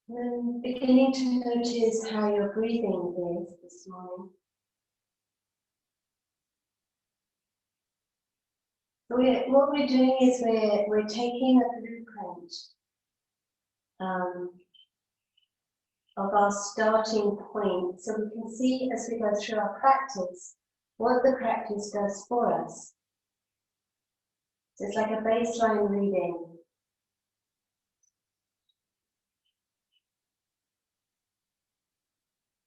And beginning to notice how your breathing is this morning. What we're doing is we're taking a blueprint of our starting point, so we can see as we go through our practice what the practice does for us. So it's like a baseline reading.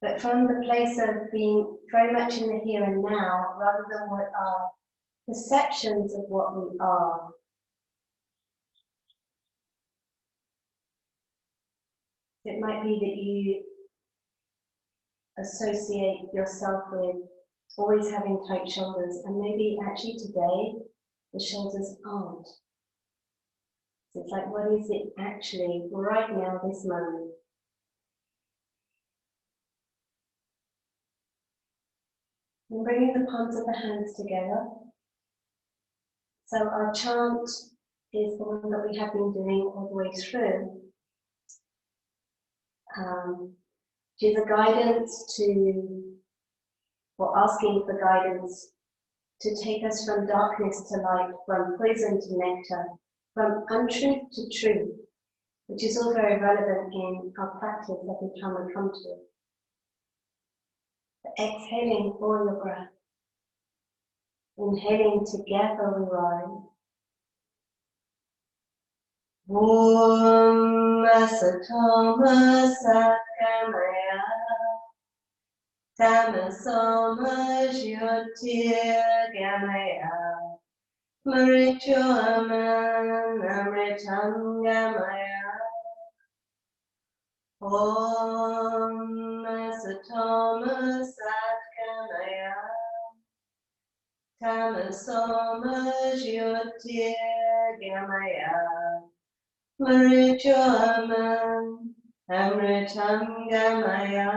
But from the place of being very much in the here and now, rather than what our perceptions of what we are. It might be that you associate yourself with always having tight shoulders, and maybe actually today the shoulders aren't. So it's like, what is it actually right now, this moment? And bringing the palms of the hands together. So our chant is the one that we have been doing all the way through. Which is a guidance to, or asking for guidance to take us from darkness to light, from poison to nectar, from untruth to truth, which is all very relevant in our practice every time we come to it. But exhaling all your breath. Inhaling together we rise. Om Asatoma Sakamaya Tamasoma Jyotirgamaya Marichoman Amritangamaya Om Asatoma Satkamaya Tamasoma Jyotirgamaya Marichoman Amritangamaya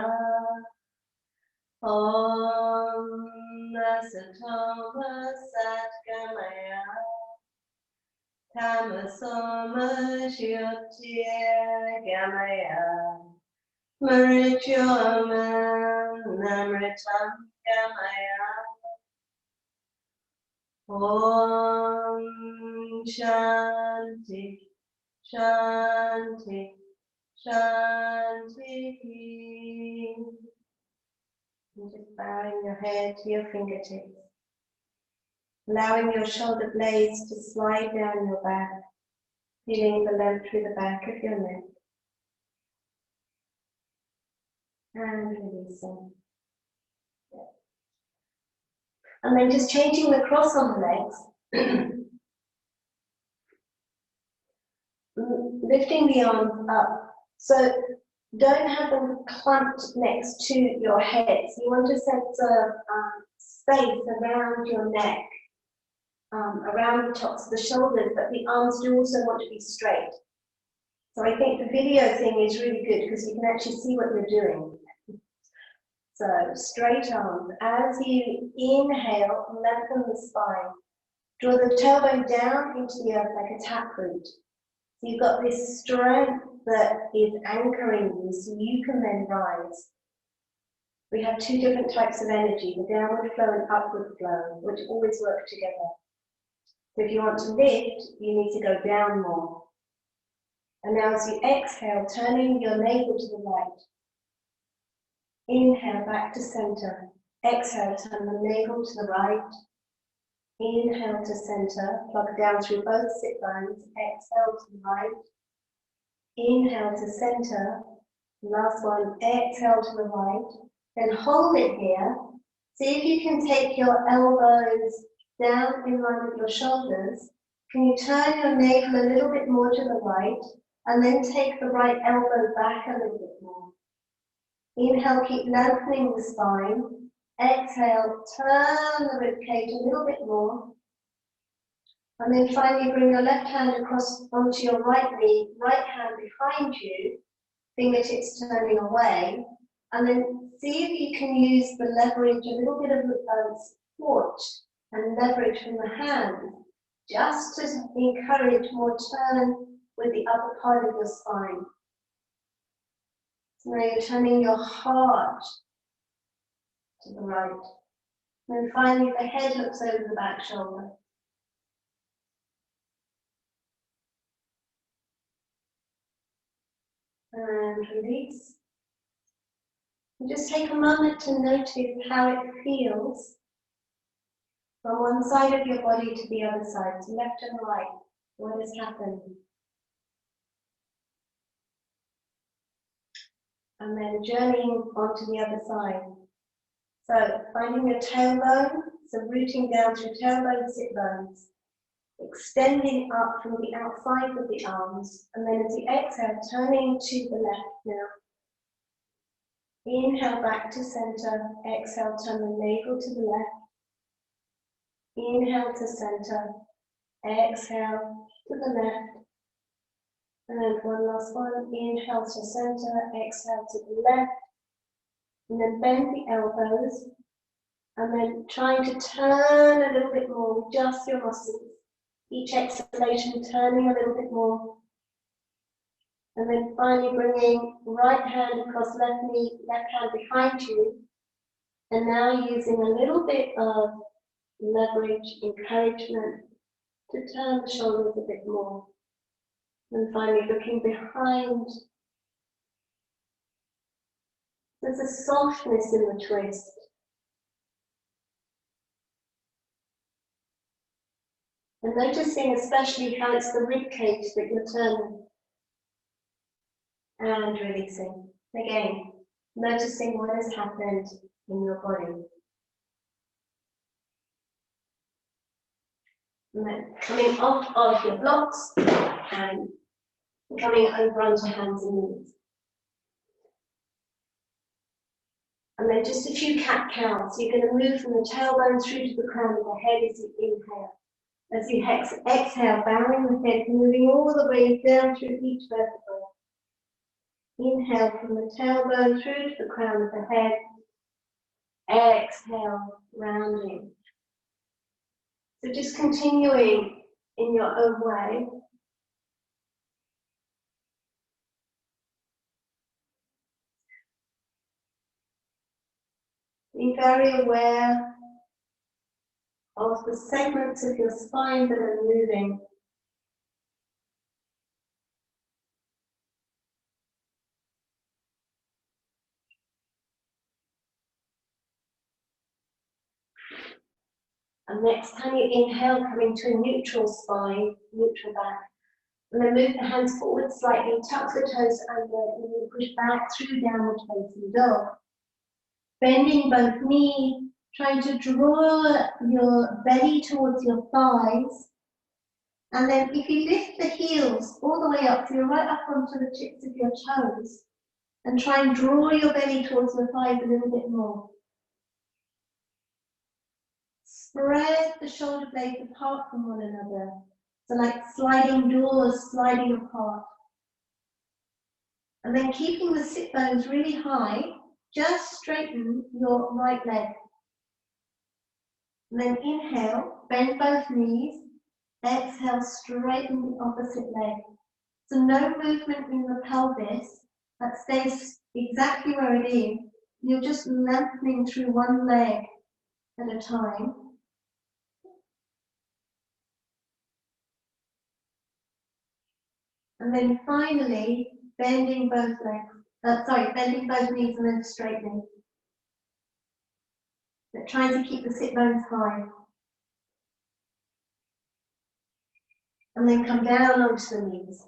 Om Asatoma Satgamaya Tamasoma Jyotirgamaya Marichoman Amritangamaya Om Shanti Shanti Shanti. And just bowing your head to your fingertips, allowing your shoulder blades to slide down your back, feeling the length through the back of your neck, and releasing. And then just changing the cross on the legs, lifting the arms up. So don't have them clumped next to your head. So you want to sense a space around your neck, around the tops of the shoulders, but the arms do also want to be straight. So I think the video thing is really good because you can actually see what you're doing. So straight arms. As you inhale, lengthen the spine. Draw the tailbone down into the earth like a taproot. So you've got this strength that is anchoring you so you can then rise. We have two different types of energy, the downward flow and upward flow, which always work together. So if you want to lift, you need to go down more. And now as you exhale, turning your navel to the right. Inhale back to center. Exhale, turn the navel to the right. Inhale to center, plug down through both sit bones. Exhale to the right. Inhale to center. Last one, exhale to the right. Then hold it here. See if you can take your elbows down in line with your shoulders. Can you turn your navel a little bit more to the right and then take the right elbow back a little bit more. Inhale, keep lengthening the spine. Exhale, turn the ribcage a little bit more. And then finally bring your left hand across onto your right knee, right hand behind you, fingertips turning away. And then see if you can use the leverage, a little bit of support and leverage from the hand, just to encourage more turn with the upper part of your spine. So now you're turning your heart to the right. And then finally the head looks over the back shoulder. And release. And just take a moment to notice how it feels from one side of your body to the other side, to left and right. What has happened? And then journeying onto the other side. So finding your tailbone, so rooting down through tailbone, sit bones, extending up from the outside of the arms, and then as you exhale, turning to the left now. Inhale back to center, exhale, turn the navel to the left. Inhale to center, exhale to the left. And then one last one, inhale to center, exhale to the left. And then bend the elbows. And then trying to turn a little bit more, adjust your muscles. Each exhalation turning a little bit more. And then finally bringing right hand across left knee, left hand behind you. And now using a little bit of leverage, encouragement to turn the shoulders a bit more. And finally looking behind. There's a softness in the twist. And noticing especially how it's the rib cage that you're turning. And releasing. Again, noticing what has happened in your body. And then coming off of your blocks and coming over onto hands and knees. And then just a few cat counts. You're going to move from the tailbone through to the crown of the head as you inhale. As you exhale, bowing the head, moving all the way down through each vertebra. Inhale from the tailbone through to the crown of the head. Exhale, rounding. So just continuing in your own way. Be very aware of the segments of your spine that are moving. And next time you inhale, coming to a neutral spine, neutral back. And then move the hands forward slightly, tuck the toes under, and then push back through downward facing dog. Bending both knees, trying to draw your belly towards your thighs. And then if you lift the heels all the way up, so you're right up onto the tips of your toes, and try and draw your belly towards your thighs a little bit more. Spread the shoulder blades apart from one another. So like sliding doors, sliding apart. And then keeping the sit bones really high, just straighten your right leg. And then inhale, bend both knees. Exhale, straighten the opposite leg. So no movement in the pelvis. That stays exactly where it is. You're just lengthening through one leg at a time. And then finally, bending both legs. Bending both knees and then straightening. But trying to keep the sit bones high. And then come down onto the knees.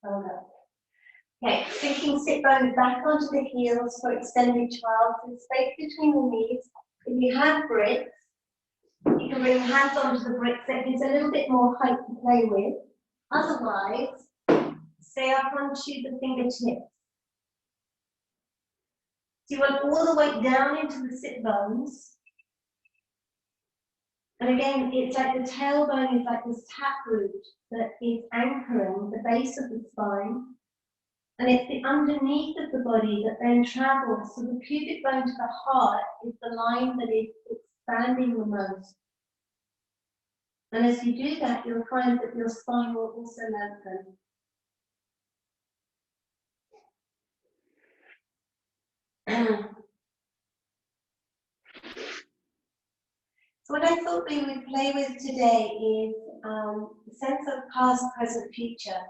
Hold up. Okay, sinking sit bones back onto the heels for extended child. So space between the knees. If you have bricks, you can bring hands onto the bricks. That gives a little bit more height to play with. Otherwise, stay up onto the fingertips. So you want all the way down into the sit bones. And again, it's like the tailbone is like this taproot that is anchoring the base of the spine. And it's the underneath of the body that then travels. So the pubic bone to the heart is the line that is expanding the most. And as you do that, you'll find that your spine will also lengthen. So what I thought we would play with today is the sense of past, present, future.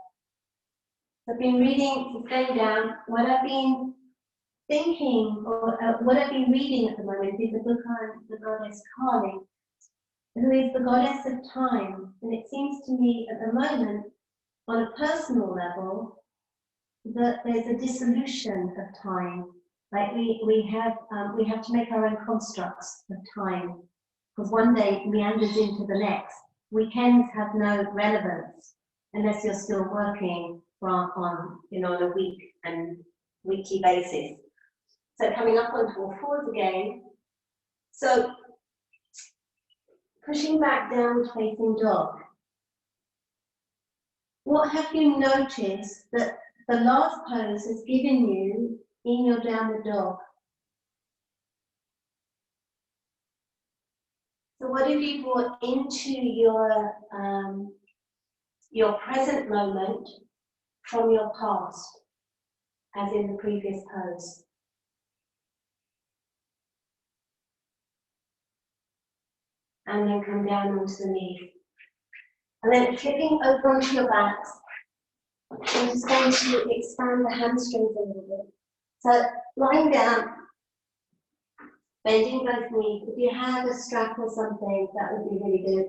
I've been reading, going down, what I've been thinking, or what I've been reading at the moment is the book on the goddess Kali, who is the goddess of time. And it seems to me at the moment, on a personal level, that there's a dissolution of time. Like we have to make our own constructs of time, because one day meanders into the next. Weekends have no relevance unless you're still working on on a weekly basis. So coming up onto all fours again. So pushing back down, facing dog. What have you noticed that the last pose has given you in your downward dog? So what have you brought into your present moment from your past, as in the previous pose? And then come down onto the knees. And then flipping over onto your backs. I'm just going to expand the hamstrings a little bit. So lying down, bending both knees. If you have a strap or something, that would be really good.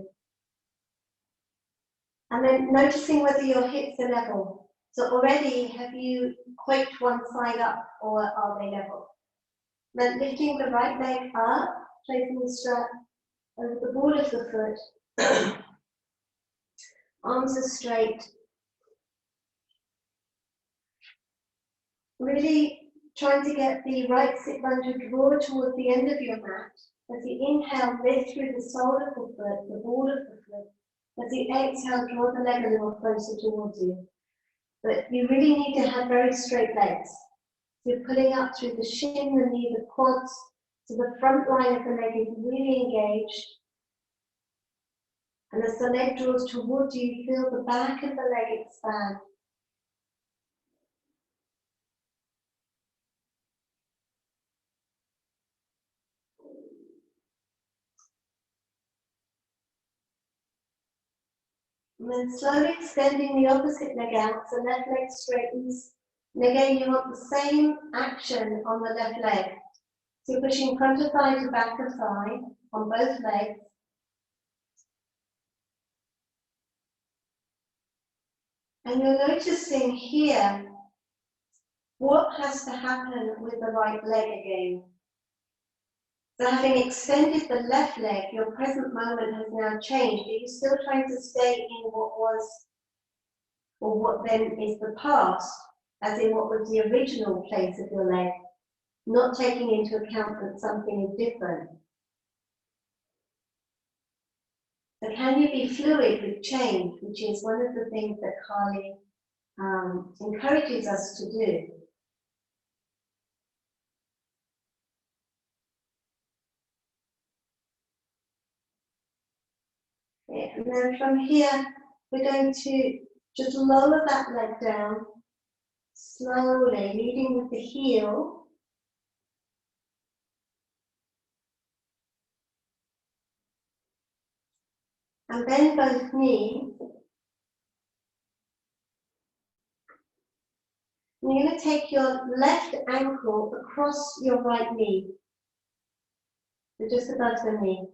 And then noticing whether your hips are level. So already, have you quaked one side up, or are they level? Then lifting the right leg up, placing the strap over the ball of the foot. Arms are straight. Really trying to get the right sit bone to draw towards the end of your mat. As you inhale, lift through the sole of the foot, the ball of the foot. As you exhale, draw the leg a little closer towards you. But you really need to have very straight legs. So you're pulling up through the shin, the knee, the quads, so the front line of the leg is really engaged. And as the leg draws towards you, feel the back of the leg expand. And then slowly extending the opposite leg out, so left leg straightens. And again, you want the same action on the left leg. So you're pushing front of thigh to back of thigh on both legs. And you're noticing here what has to happen with the right leg again. So having extended the left leg, your present moment has now changed. Are you still trying to stay in what was, or what then is the past, as in what was the original place of your leg, not taking into account that something is different? So can you be fluid with change, which is one of the things that Kali encourages us to do. And then from here, we're going to just lower that leg down, slowly, leading with the heel. And bend both knees. And you're going to take your left ankle across your right knee, so just above the knee.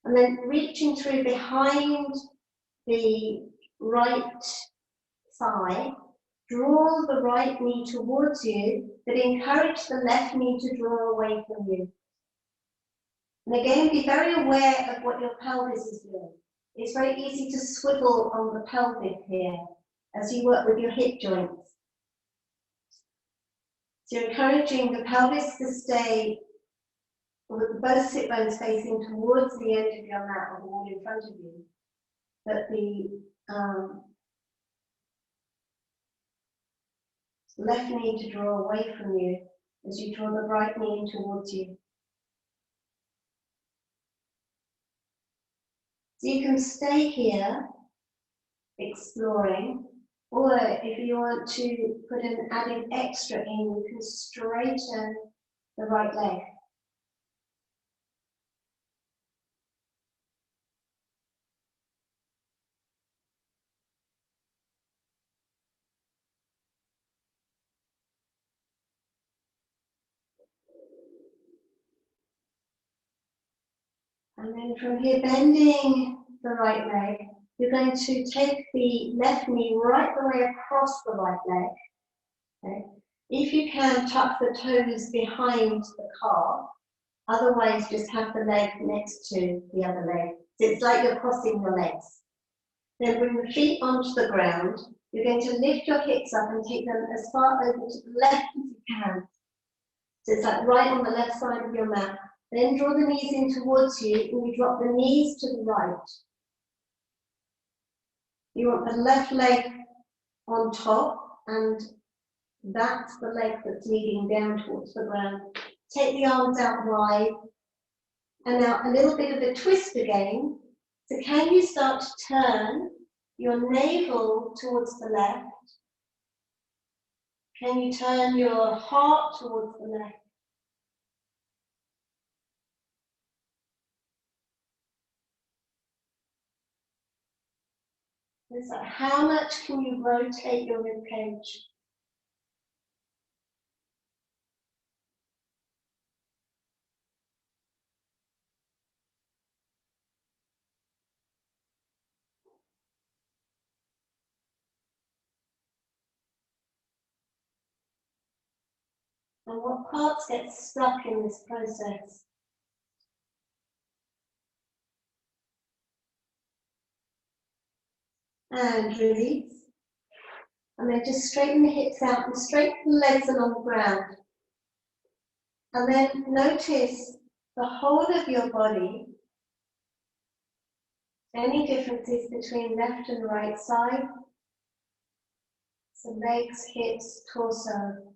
And then reaching through behind the right thigh, draw the right knee towards you, but encourage the left knee to draw away from you. And again, be very aware of what your pelvis is doing. It's very easy to swivel on the pelvis here as you work with your hip joints. So you're encouraging the pelvis to stay with both sit bones facing towards the end of your mat or the wall in front of you. But the left knee to draw away from you as you draw the right knee in towards you. So you can stay here exploring, or if you want to put an added extra in, you can straighten the right leg. And then from here, bending the right leg, you're going to take the left knee right the way across the right leg. Okay? If you can, tuck the toes behind the calf. Otherwise, just have the leg next to the other leg. So it's like you're crossing your legs. Then bring the feet onto the ground. You're going to lift your hips up and take them as far over to the left as you can. So it's like right on the left side of your mat. Then draw the knees in towards you and you drop the knees to the right. You want the left leg on top and that's the leg that's leading down towards the ground. Take the arms out wide and now a little bit of a twist again. So can you start to turn your navel towards the left? Can you turn your heart towards the left? It's like, how much can you rotate your rib cage? And what parts get stuck in this process? And release. And then just straighten the hips out and straighten the legs along the ground. And then notice the whole of your body. Any differences between left and right side? So legs, hips, torso.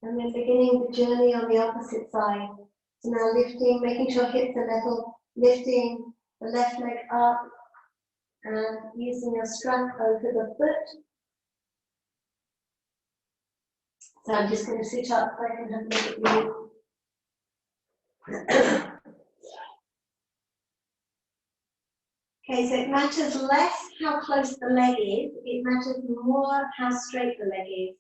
And then beginning the journey on the opposite side. So now lifting, making sure hips are level, lifting the left leg up and using your strength over the foot. So I'm just going to sit up so I can have a look at you. Okay, so it matters less how close the leg is, it matters more how straight the leg is.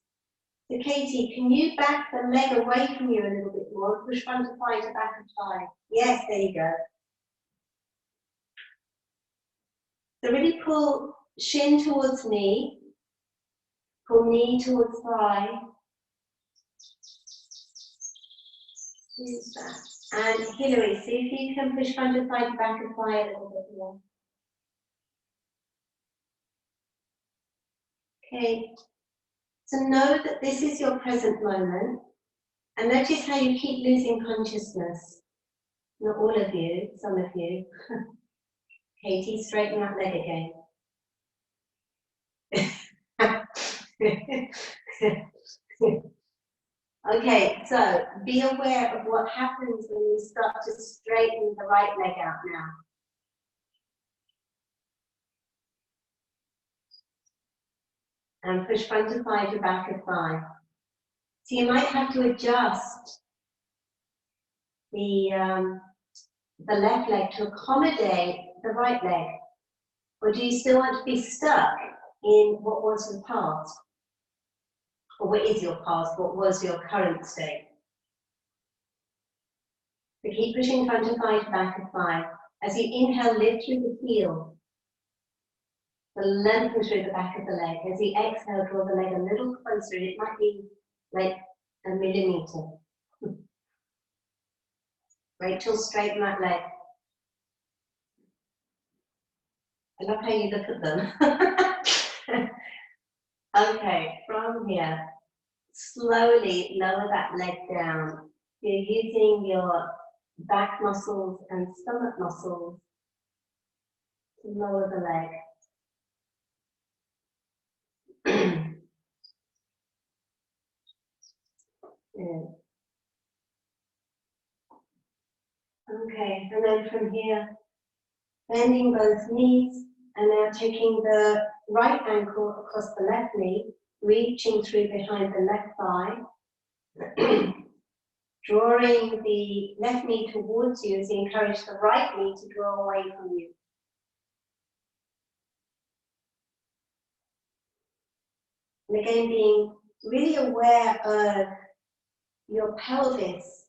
So Katie, can you back the leg away from you a little bit more? Push front of thigh to back of thigh. Yes, there you go. So really pull shin towards knee, pull knee towards thigh. Use that. And Hilary, see if you can push front of thigh to back of thigh a little bit more. Okay, so know that this is your present moment, and notice how you keep losing consciousness. Not all of you, some of you. Katie, straighten that leg again. Okay, so be aware of what happens when you start to straighten the right leg out now. And push front of thigh to back of thigh. So you might have to adjust the left leg to accommodate the right leg. Or do you still want to be stuck in what was your past? Or what is your past? What was your current state? So keep pushing front of thigh to back of thigh. As you inhale, lift through the heel. So lengthen through the back of the leg. As you exhale, draw the leg a little closer. It might be like a millimeter. Rachel, straighten that leg. I love how you look at them. Okay, from here, slowly lower that leg down. You're using your back muscles and stomach muscles to lower the leg. Good. Okay, and then from here, bending both knees, and now taking the right ankle across the left knee, reaching through behind the left thigh. Drawing the left knee towards you as you encourage the right knee to draw away from you. And again, being really aware of your pelvis.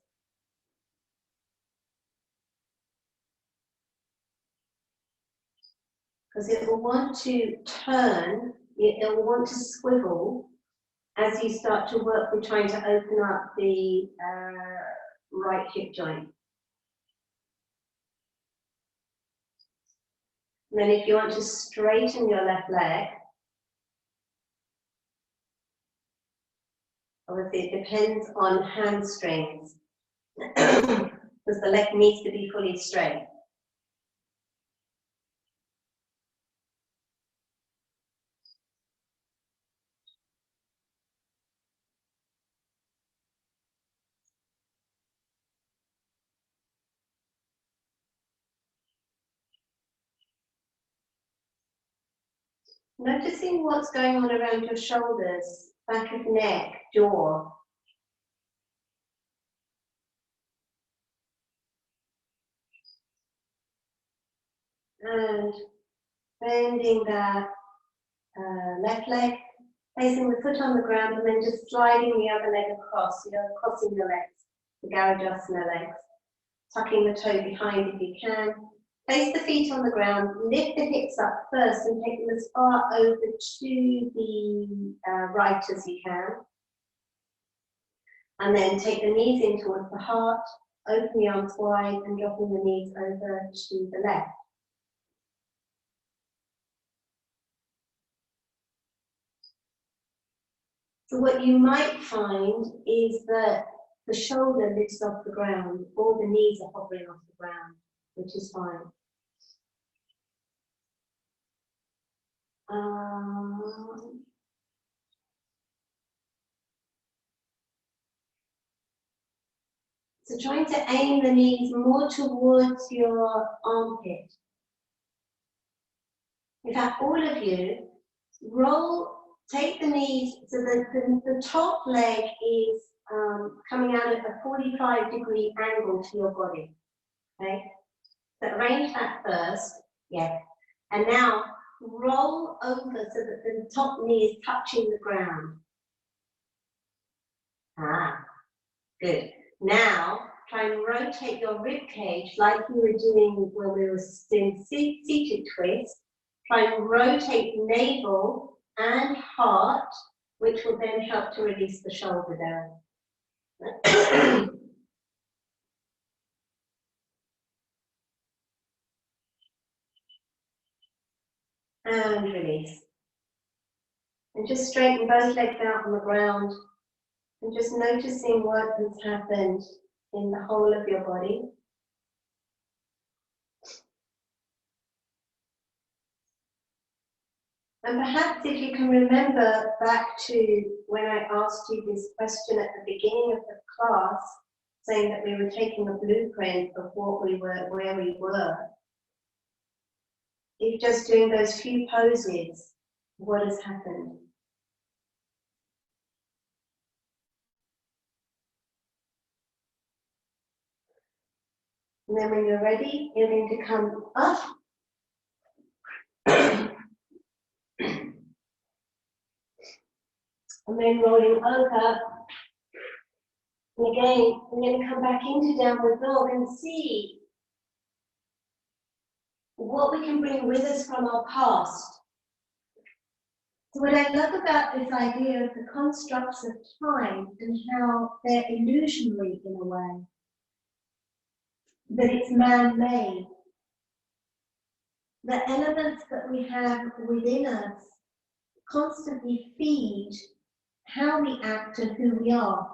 Because it will want to turn, it will want to swivel as you start to work with trying to open up the right hip joint. And then if you want to straighten your left leg, obviously it depends on hamstrings, because the leg needs to be fully straight. Noticing what's going on around your shoulders, back of neck, jaw. And bending that left leg, placing the foot on the ground and then just sliding the other leg across, crossing the legs, the Garudasana legs. Tucking the toe behind if you can. Place the feet on the ground, lift the hips up first and take them as far over to the right as you can. And then take the knees in towards the heart, open the arms wide and dropping the knees over to the left. So what you might find is that the shoulder lifts off the ground, or the knees are hovering off the ground, which is fine. So trying to aim the knees more towards your armpit. In fact, all of you, take the knees so that the top leg is coming out at a 45-degree angle to your body. Okay? So arrange that first, yeah. And now roll over so that the top knee is touching the ground. Good. Now, try and rotate your rib cage like you were doing when we were doing seated twist. Try and rotate navel and heart, which will then help to release the shoulder down. And release. And just straighten both legs out on the ground. And just noticing what has happened in the whole of your body. And perhaps if you can remember back to when I asked you this question at the beginning of the class, saying that we were taking a blueprint of what we were, where we were. If just doing those few poses, what has happened? And then when you're ready, you're going to come up. And then rolling over. And again, we're going to come back into downward dog and see what we can bring with us from our past. So what I love about this idea of the constructs of time and how they're illusionary in a way, that it's man-made. The elements that we have within us constantly feed how we act and who we are.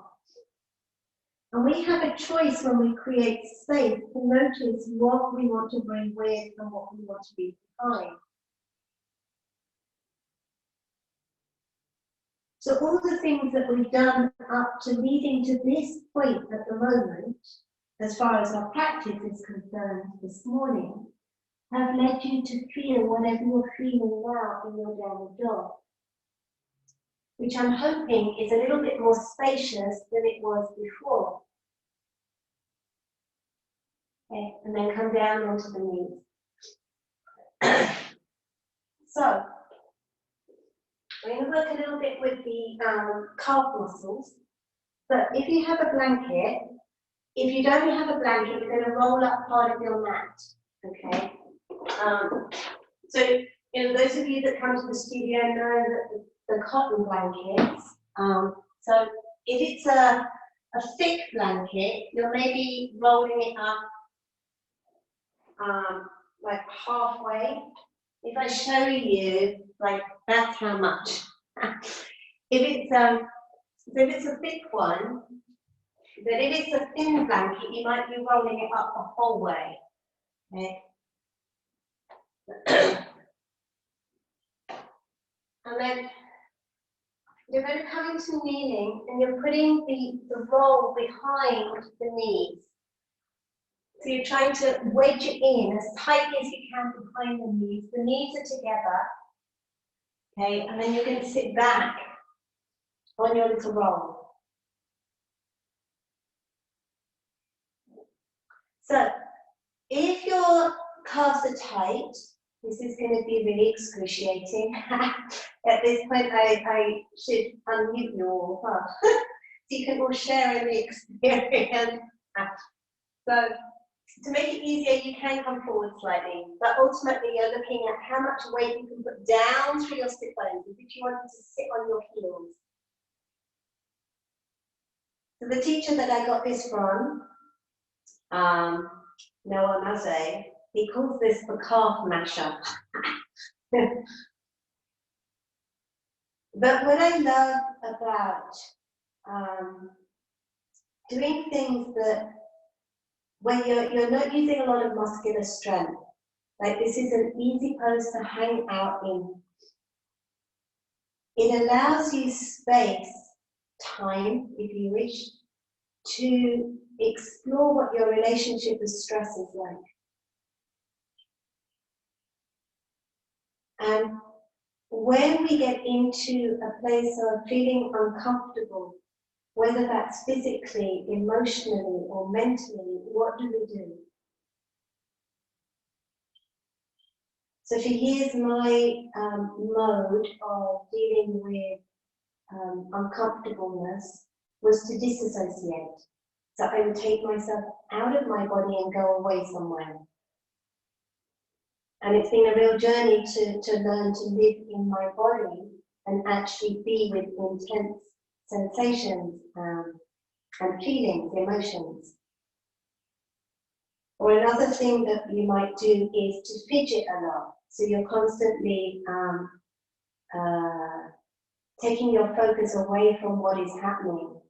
And we have a choice when we create space to notice what we want to bring with and what we want to leave behind. So all the things that we've done up to leading to this point at the moment, as far as our practice is concerned this morning, have led you to feel whatever you're feeling now in your downward dog, which I'm hoping is a little bit more spacious than it was before. Okay, and then come down onto the knees. So, we're going to work a little bit with the calf muscles. But if you have a blanket, if you don't have a blanket, you're going to roll up part of your mat. Okay. So, those of you that come to the studio know that the cotton blankets. So, if it's a thick blanket, you're maybe rolling it up like halfway. If I show you, like that's how much. If it's a thick one, but if it's a thin blanket, you might be rolling it up the whole way. Okay. And then you're going to come into kneeling and you're putting the roll behind the knees. So you're trying to wedge it in as tightly as you can behind the knees. The knees are together. Okay, and then you're going to sit back on your little roll. So if your calves are tight, this is going to be really excruciating. At this point, I should unmute you all, huh? So you can all share in the experience. So to make it easier, you can come forward slightly, but ultimately you're looking at how much weight you can put down through your sit bones, as if you wanted to sit on your heels. So the teacher that I got this from, Noah Maze, he calls this the calf masher. But what I love about doing things that when you're not using a lot of muscular strength, like this is an easy pose to hang out in. It allows you space, time, if you wish, to explore what your relationship with stress is like. And when we get into a place of feeling uncomfortable, whether that's physically, emotionally, or mentally, what do we do? So for years, my mode of dealing with uncomfortableness was to disassociate. So I would take myself out of my body and go away somewhere. And it's been a real journey to learn to live in my body and actually be with intense sensations and feelings, emotions. Or another thing that you might do is to fidget a lot. So you're constantly taking your focus away from what is happening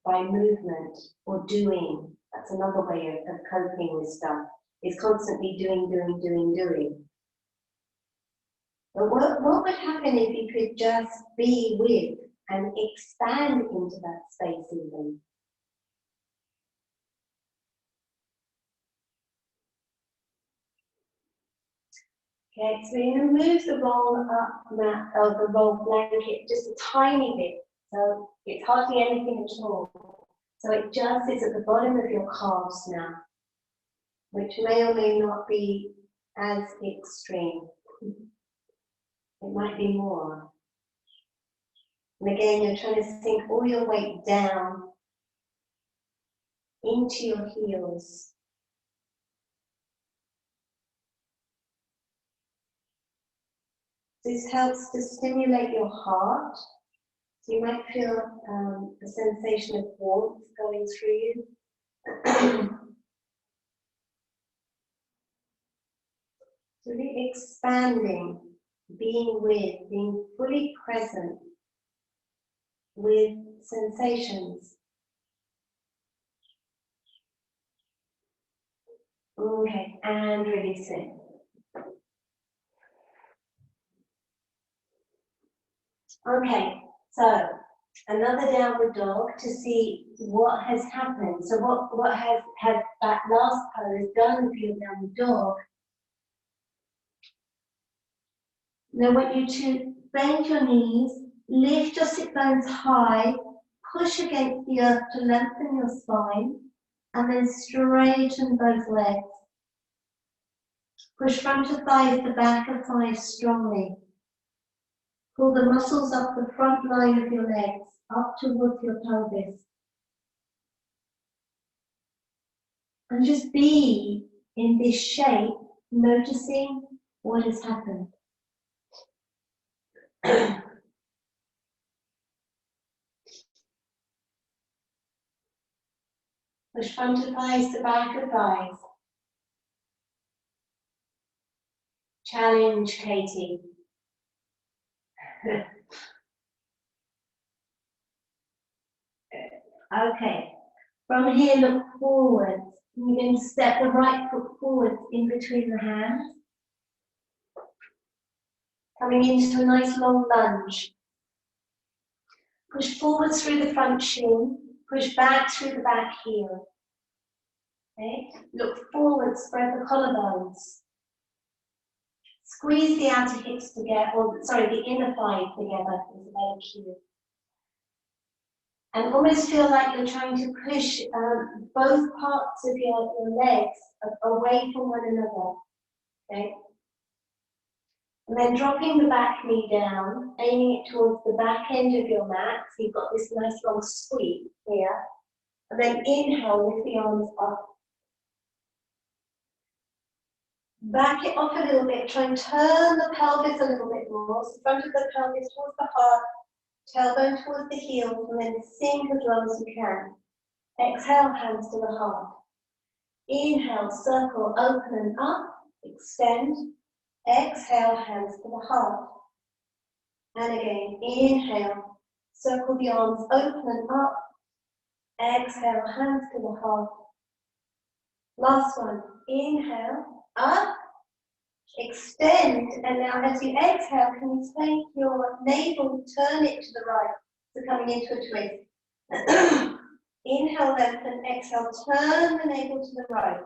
by movement or doing. That's another way of coping with stuff. Is constantly doing. But what would happen if you could just be with and expand into that space even? Okay, so you're going to move the roll up mat, or the roll blanket just a tiny bit. So it's hardly anything at all. So it just is at the bottom of your calves now, which may or may not be as extreme. It might be more. And again, you're trying to sink all your weight down into your heels. This helps to stimulate your heart. So you might feel a sensation of warmth going through you. Really expanding, being with, being fully present with sensations. Okay, and release it. Okay, so another downward dog to see what has happened. So what has that last pose done for your downward dog And I want you to bend your knees, lift your sit bones high, push against the earth to lengthen your spine, and then straighten both legs. Push front of thighs to back of thighs strongly. Pull the muscles up the front line of your legs, up towards your pelvis. And just be in this shape, noticing what has happened. Push front of thighs to back of thighs. Challenge, Katie. Okay. From here, look forwards. You're going to step the right foot forwards in between the hands. Coming into a nice long lunge. Push forwards through the front shin. Push back through the back heel. Okay. Look forward, spread the collarbones. Squeeze the outer hips together, or sorry, the inner thighs together is a better cue. And almost feel like you're trying to push both parts of your legs away from one another. Okay. And then dropping the back knee down, aiming it towards the back end of your mat. So you've got this nice long sweep here. And then inhale, lift the arms up. Back it off a little bit, try and turn the pelvis a little bit more. So front of the pelvis towards the heart, tailbone towards the heel, and then sink as low as you can. Exhale, hands to the heart. Inhale, circle, open up, extend. Exhale, hands to the heart. And again, inhale, circle the arms, open up. Exhale, hands to the heart. Last one, inhale, up, extend, and now as you exhale, can you take your navel, turn it to the right, so coming into a twist. Inhale, lengthen, exhale, turn the navel to the right.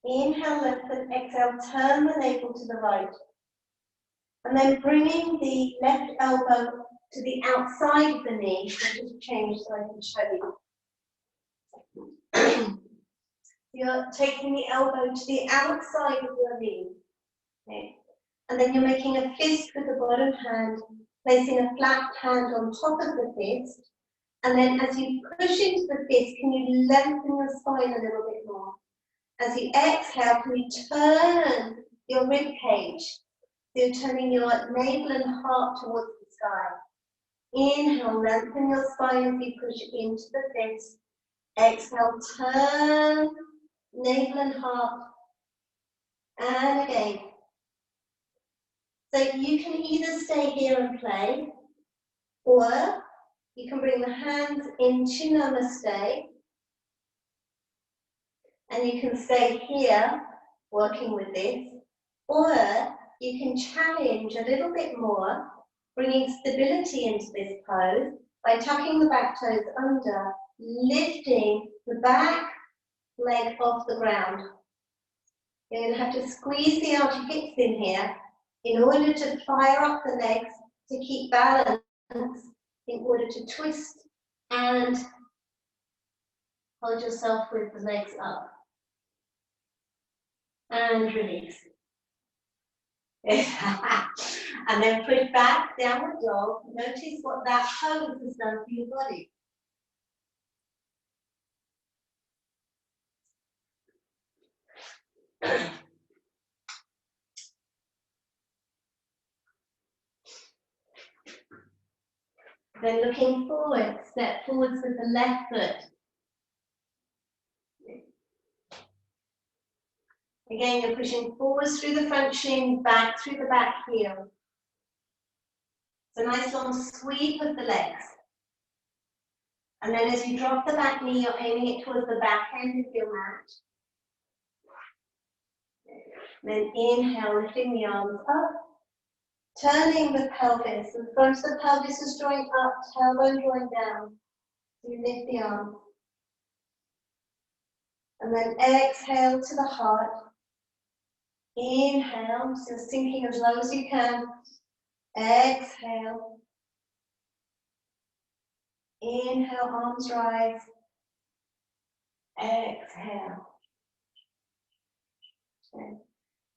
Inhale, lengthen, exhale, turn the navel to the right. And then bringing the left elbow to the outside of the knee, I'll just change so I can show you. You're taking the elbow to the outside of your knee. Okay. And then you're making a fist with the bottom hand, placing a flat hand on top of the fist. And then as you push into the fist, can you lengthen your spine a little bit more? As you exhale, can you turn your rib cage? So you're turning your navel and heart towards the sky. Inhale, lengthen your spine as you push into the fist. Exhale, turn navel and heart. And again. So you can either stay here and play, or you can bring the hands into Namaste, and you can stay here working with this, or you can challenge a little bit more, bringing stability into this pose by tucking the back toes under, lifting the back leg off the ground. You're going to have to squeeze the outer hips in here in order to fire up the legs to keep balance, in order to twist and hold yourself with the legs up. And release. And then push back, downward dog. Notice what that pose has done for your body. Then looking forward, step forwards with the left foot. Again, you're pushing forwards through the front shin, back through the back heel. It's a nice long sweep of the legs. And then as you drop the back knee, you're aiming it towards the back end of your mat. Then inhale, lifting the arms up. Turning the pelvis. The front of the pelvis is drawing up, tailbone drawing down. So you lift the arms. And then exhale to the heart. Inhale, so you're sinking as low as you can. Exhale. Inhale, arms rise. Exhale. Okay.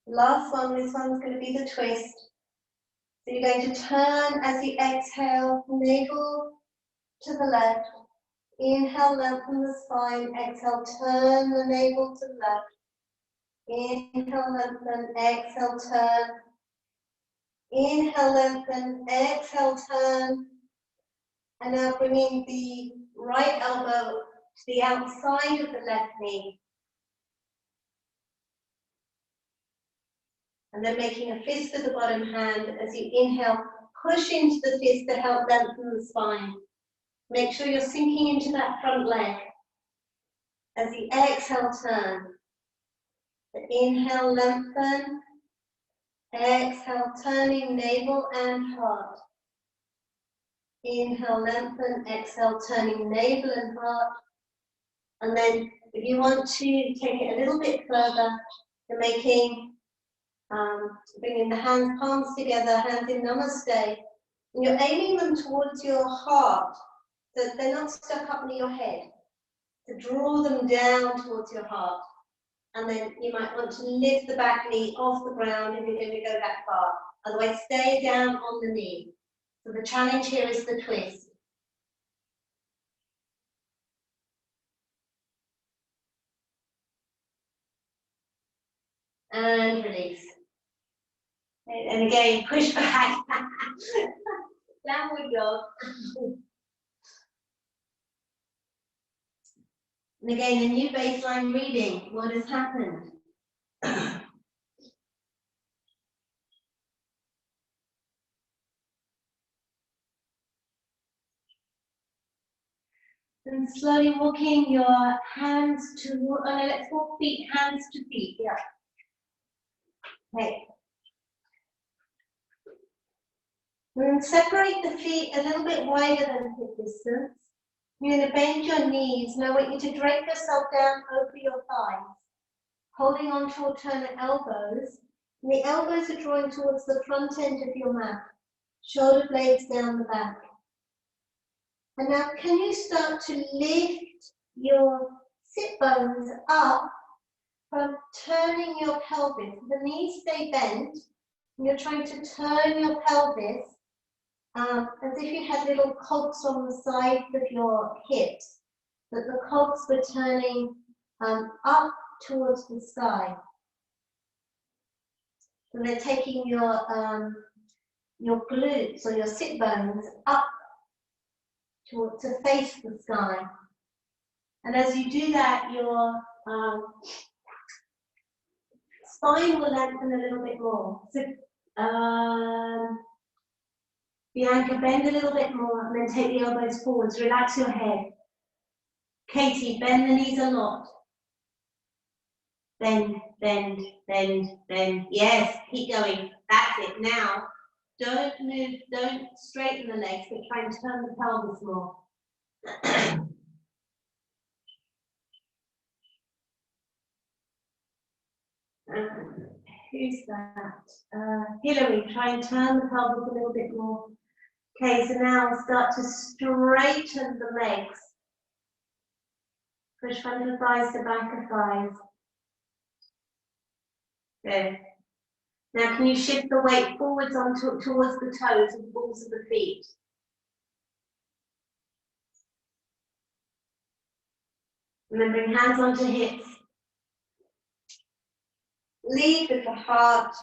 Last one, this one's going to be the twist. So you're going to turn as you exhale, navel to the left. Inhale, lengthen the spine. Exhale, turn the navel to the left. Inhale, lengthen. Exhale, turn. Inhale, lengthen. Exhale, turn. And now bringing the right elbow to the outside of the left knee. And then making a fist with the bottom hand as you inhale, push into the fist to help lengthen the spine. Make sure you're sinking into that front leg. As you exhale, turn. Inhale, lengthen. Exhale, turning navel and heart. Inhale, lengthen. Exhale, turning navel and heart. And then if you want to take it a little bit further, you're making bringing the hands, palms together, hands in namaste. And you're aiming them towards your heart, so that they're not stuck up near your head. To draw them down towards your heart. And then you might want to lift the back knee off the ground if you're going to go that far. Otherwise, stay down on the knee. So the challenge here is the twist. And release. And again, push back. Downward dog. And again, a new baseline reading. What has happened? And slowly walking your hands to, oh no, let's walk feet, hands to feet, yeah. Okay. And separate the feet a little bit wider than hip distance. You're going to bend your knees, and I want you to drape yourself down over your thighs, holding on to alternate elbows. And the elbows are drawing towards the front end of your mat, shoulder blades down the back. And now can you start to lift your sit bones up from turning your pelvis? The knees stay bent, and you're trying to turn your pelvis as if you had little cogs on the sides of your hips, that the cogs were turning up towards the sky. And they're taking your glutes or your sit bones up to face the sky. And as you do that, your spine will lengthen a little bit more. So Bianca, bend a little bit more and then take the elbows forwards. Relax your head. Katie, bend the knees a lot. Bend, bend, bend, bend. Yes, keep going. That's it. Now, don't move, don't straighten the legs, but try and turn the pelvis more. Who's that? Hillary, try and turn the pelvis a little bit more. Okay, so now start to straighten the legs. Push front of thighs to back of thighs. Good. Now can you shift the weight forwards towards the toes and balls of the feet? And then bring hands onto hips. Lead with the heart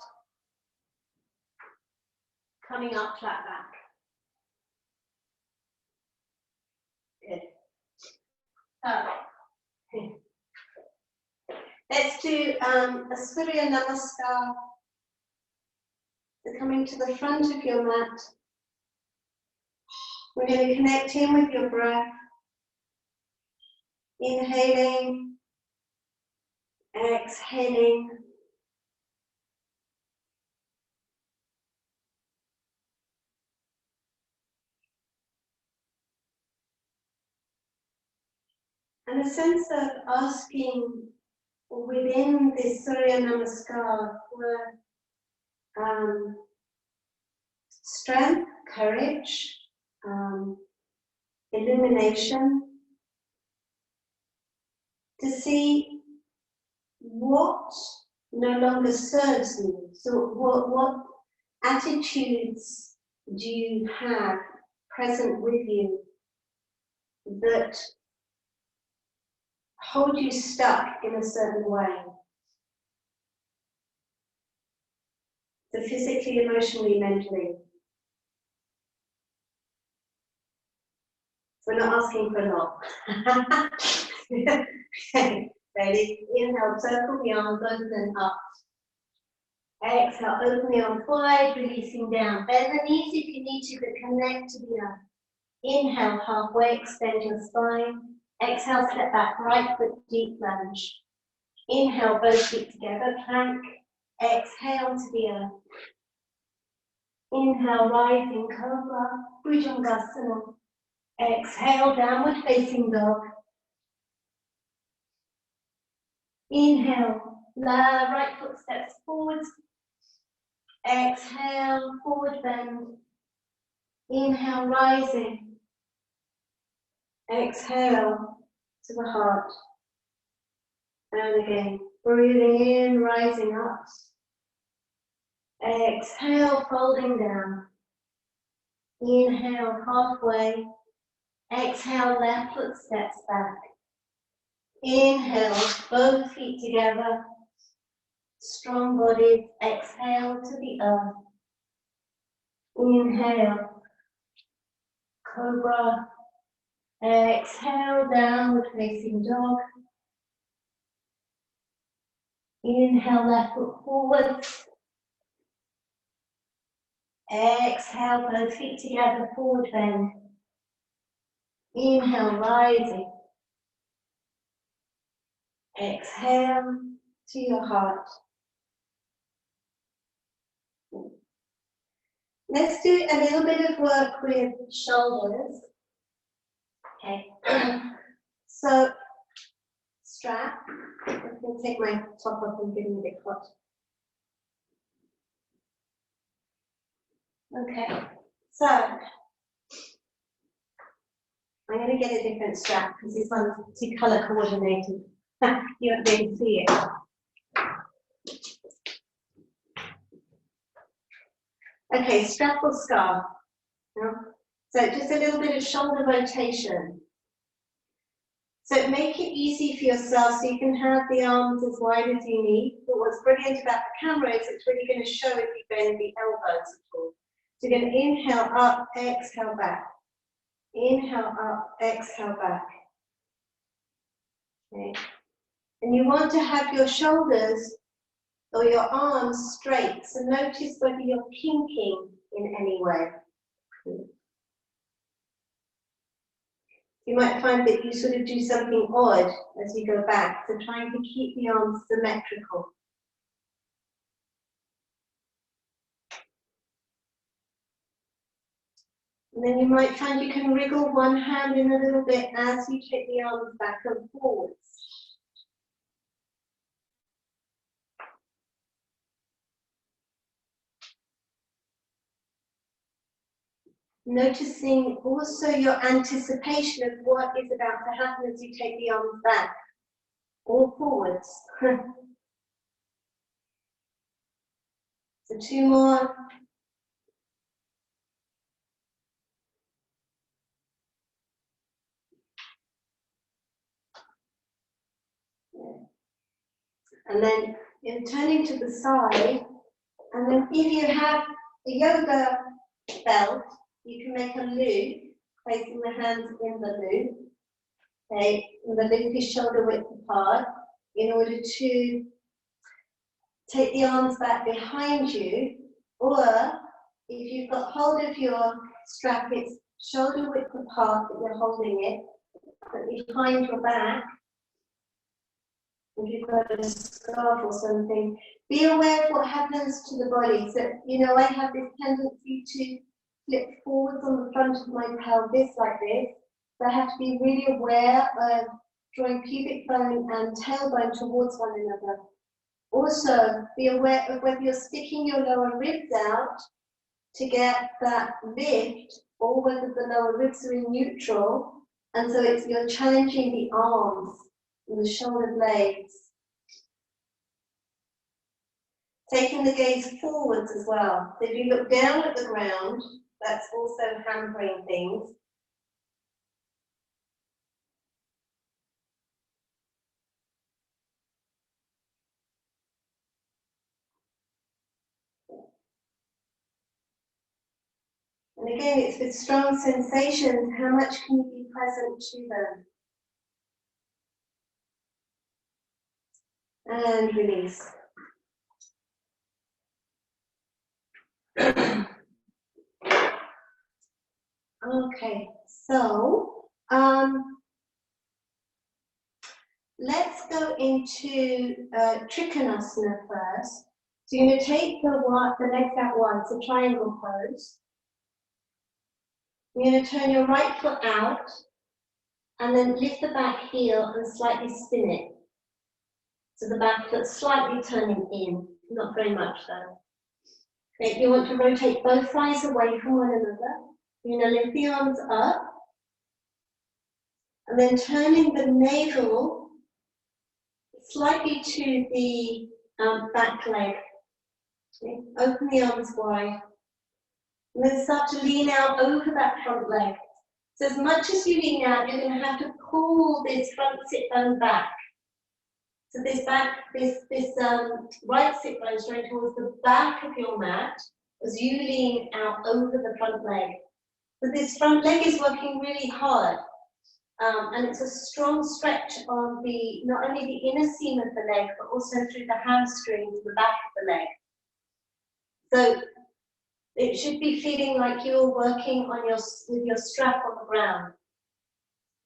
coming up flat back. Good. Okay. Let's do a Surya Namaskar. So coming to the front of your mat. We're going to connect in with your breath. Inhaling, exhaling. And a sense of asking within this Surya Namaskar for strength, courage, illumination, to see what no longer serves you. So what attitudes do you have present with you that hold you stuck in a certain way? So physically, emotionally, mentally. We're not asking for a lot. Okay, ready? Inhale, circle the arms, open them up. Exhale, open the arms wide, releasing down. Bend the knees if you need to, but connect to the earth. Inhale, halfway, extend your spine. Exhale, step back, right foot, deep lunge. Inhale, both feet together, plank. Exhale to the earth. Inhale, rising cobra, Bhujangasana. Exhale, downward facing dog. Inhale, right foot steps forwards. Exhale, forward bend. Inhale, rising. Exhale to the heart. And again, breathing in, rising up. Exhale, folding down. Inhale, halfway. Exhale, left foot steps back. Inhale, both feet together. Strong bodies. Exhale to the earth. Inhale, cobra. Exhale, downward facing dog. Inhale, left foot forward. Exhale, both feet together, forward bend. Inhale, rising. Exhale to your heart. Let's do a little bit of work with shoulders. Okay. So, strap. I'm going to take my top off and give me a bit hot. Okay. So, I'm going to get a different strap because this one's too colour coordinated. You won't be able to see it. Okay, strap or scarf. So just a little bit of shoulder rotation. So make it easy for yourself so you can have the arms as wide as you need. But what's brilliant about the camera is it's really going to show if you bend the elbows at all. So you're going to inhale up, exhale back. Inhale up, exhale back. Okay. And you want to have your shoulders or your arms straight. So notice whether you're kinking in any way. You might find that you sort of do something odd as you go back. So trying to keep the arms symmetrical. And then you might find you can wriggle one hand in a little bit as you take the arms back and forwards. Noticing also your anticipation of what is about to happen as you take the arms back or forwards. So 2 more. And then in turning to the side, and then if you have a yoga belt, you can make a loop, placing the hands in the loop. Okay, and the loop is shoulder width apart in order to take the arms back behind you, or if you've got hold of your strap, it's shoulder width apart that you're holding it, but behind your back. If you've got a scarf or something, be aware of what happens to the body. So, you know, I have this tendency to flip forwards on the front of my pelvis like this. So I have to be really aware of drawing pubic bone and tailbone towards one another. Also, be aware of whether you're sticking your lower ribs out to get that lift, or whether the lower ribs are in neutral, and so you're challenging the arms and the shoulder blades. Taking the gaze forwards as well. So if you look down at the ground, that's also hampering things. And again, it's with strong sensations, how much can you be present to them? And release. Okay, so let's go into Trikonasana first. So you're going to take the legs out wide, so triangle pose. You're going to turn your right foot out and then lift the back heel and slightly spin it. So the back foot slightly turning in, not very much though. Okay, you want to rotate both thighs away from one another. You're going to lift the arms up and then turning the navel slightly to the back leg. Okay. Open the arms wide. And then start to lean out over that front leg. So as much as you lean out, you're going to have to pull this front sit bone back. So this right sit bone is going towards the back of your mat as you lean out over the front leg. So this front leg is working really hard. And it's a strong stretch on not only the inner seam of the leg, but also through the hamstring to the back of the leg. So it should be feeling like you're working on with your strap on the ground.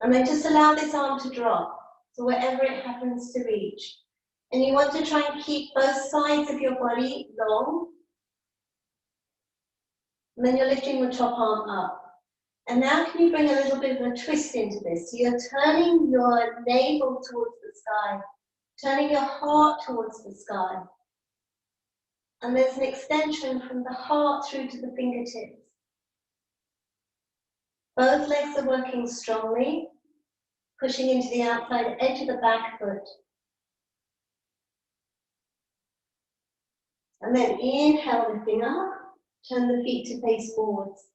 And then just allow this arm to drop, so wherever it happens to reach. And you want to try and keep both sides of your body long. And then you're lifting the top arm up. And now can you bring a little bit of a twist into this? So you're turning your navel towards the sky, turning your heart towards the sky. And there's an extension from the heart through to the fingertips. Both legs are working strongly, pushing into the outside edge of the back foot. And then inhale, lifting up, turn the feet to face forwards.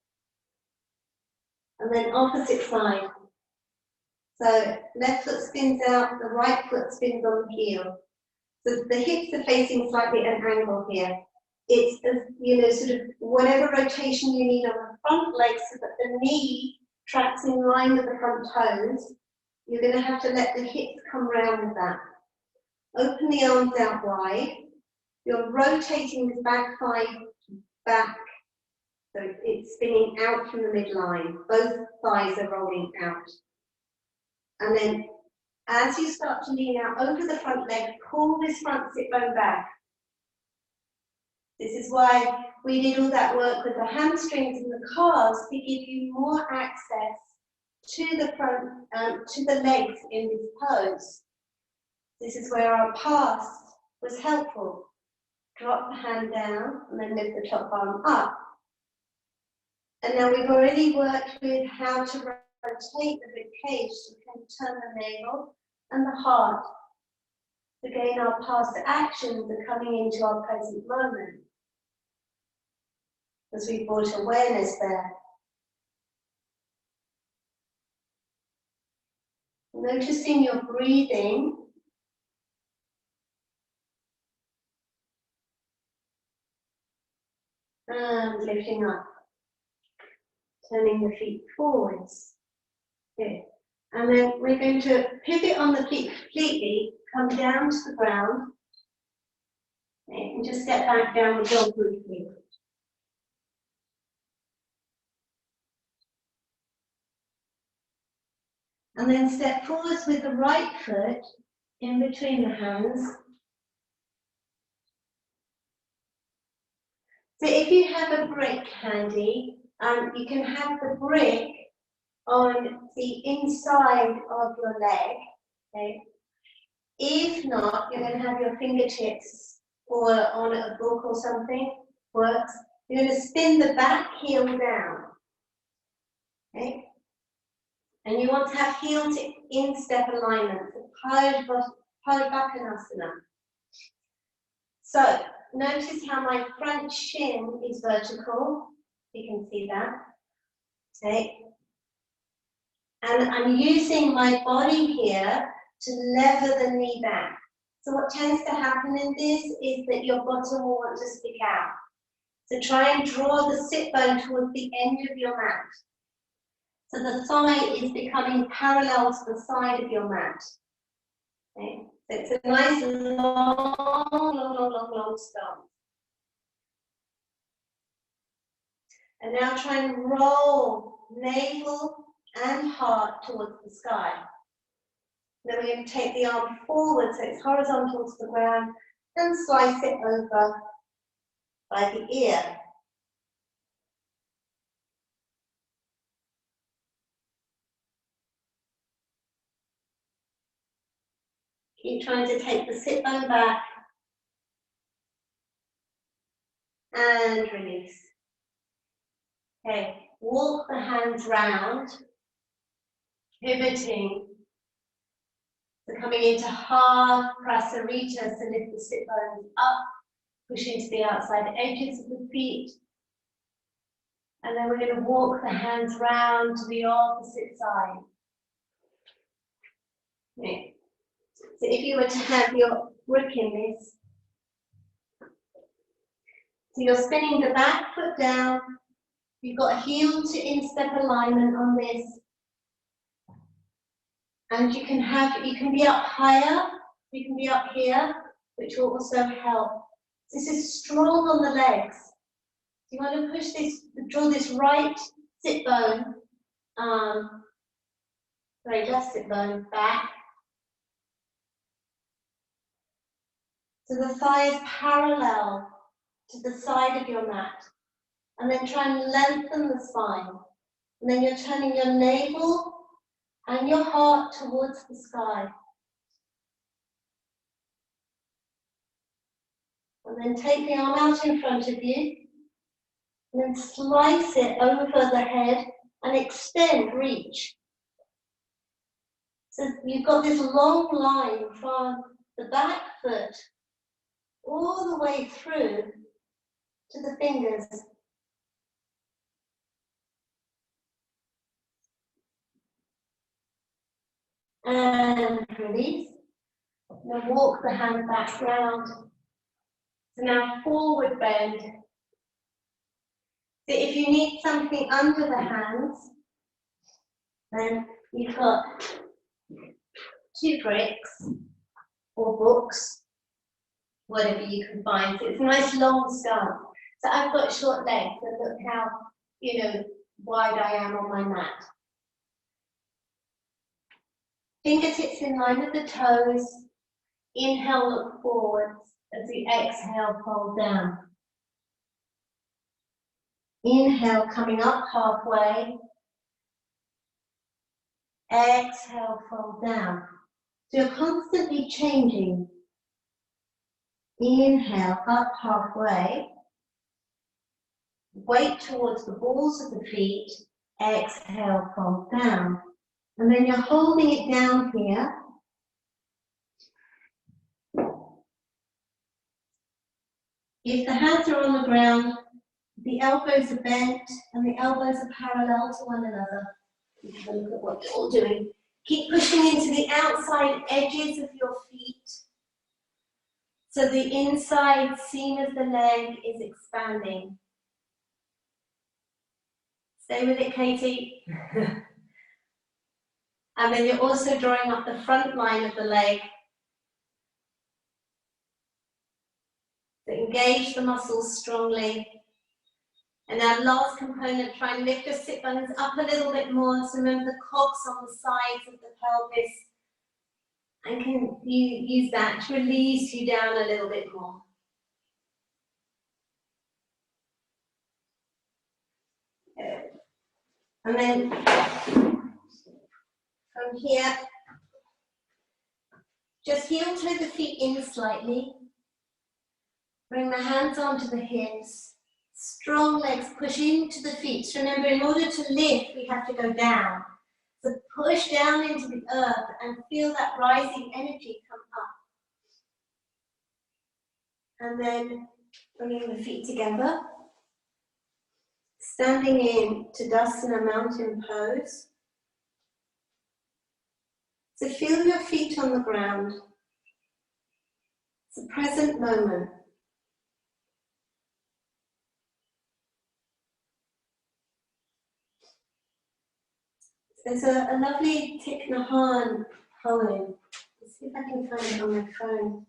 And then opposite side. So left foot spins out, the right foot spins on the heel. So the hips are facing slightly at an angle here. It's, sort of whatever rotation you need on the front leg so that the knee tracks in line with the front toes. You're going to have to let the hips come round with that. Open the arms out wide. You're rotating this back thigh back. So it's spinning out from the midline. Both thighs are rolling out. And then as you start to lean out over the front leg, pull this front sit bone back. This is why we did all that work with the hamstrings and the calves to give you more access to the front, to the legs in this pose. This is where our past was helpful. Drop the hand down and then lift the top arm up. And now we've already worked with how to rotate the rib cage, so we can turn the navel and the heart. Again, our past actions are coming into our present moment, as we brought awareness there. Noticing your breathing. And lifting up. Turning the feet forwards. Good. And then we're going to pivot on the feet completely, come down to the ground. Okay, and just step back down the dog briefly. And then step forwards with the right foot in between the hands. So if you have a brick handy, you can have the brick on the inside of your leg. Okay. If not, you're going to have your fingertips or on a book or something, works. You're going to spin the back heel down. Okay? And you want to have heel to instep alignment, so Parsvakonasana. So, notice how my front shin is vertical. You can see that. Okay. And I'm using my body here to lever the knee back. So what tends to happen in this is that your bottom will want to stick out. So try and draw the sit bone towards the end of your mat. So the thigh is becoming parallel to the side of your mat. Okay? So it's a nice long stance. And now try and roll navel and heart towards the sky. Then we're going to take the arm forward so it's horizontal to the ground and slice it over by the ear. Keep trying to take the sit bone back and release. Okay, walk the hands round, pivoting. So coming into half prasarita, so lift the sit bones up, push into the outside edges of the feet. And then we're going to walk the hands round to the opposite side. Okay. So if you were to have your grip in this, so you're spinning the back foot down, you've got heel to instep alignment on this, and you can be up higher, you can be up here, which will also help. This is strong on the legs. You want to push this, draw this right sit bone, left sit bone back. So the thigh is parallel to the side of your mat. And then try and lengthen the spine. And then you're turning your navel and your heart towards the sky. And then take the arm out in front of you. And then slice it over the head and extend, reach. So you've got this long line from the back foot all the way through to the fingers. And release. Now walk the hand back round. So now forward bend. So if you need something under the hands, then you've got 2 bricks or books, whatever you can find. So it's a nice long stance. So I've got short legs, and look how, wide I am on my mat. Fingertips in line with the toes. Inhale, look forwards. As we exhale, fold down. Inhale, coming up halfway. Exhale, fold down. So you're constantly changing. Inhale, up halfway. Weight towards the balls of the feet. Exhale, fold down. And then you're holding it down here. If the hands are on the ground, the elbows are bent and the elbows are parallel to one another. Have a look at what you're all doing. Keep pushing into the outside edges of your feet. So the inside seam of the leg is expanding. Stay with it, Katie. And then you're also drawing up the front line of the leg. So engage the muscles strongly. And our last component, try and lift your sit bones up a little bit more. So remember the cogs on the sides of the pelvis. And can you use that to release you down a little bit more. Good. And then from here, just heel toe the feet in slightly. Bring the hands onto the hips. Strong legs, push into the feet. So remember, in order to lift, we have to go down. So push down into the earth and feel that rising energy come up. And then bringing the feet together. Standing in Tadasana mountain pose. So feel your feet on the ground. It's a present moment. There's a lovely Thich Nhat Hanh poem. Let's see if I can find it on my phone.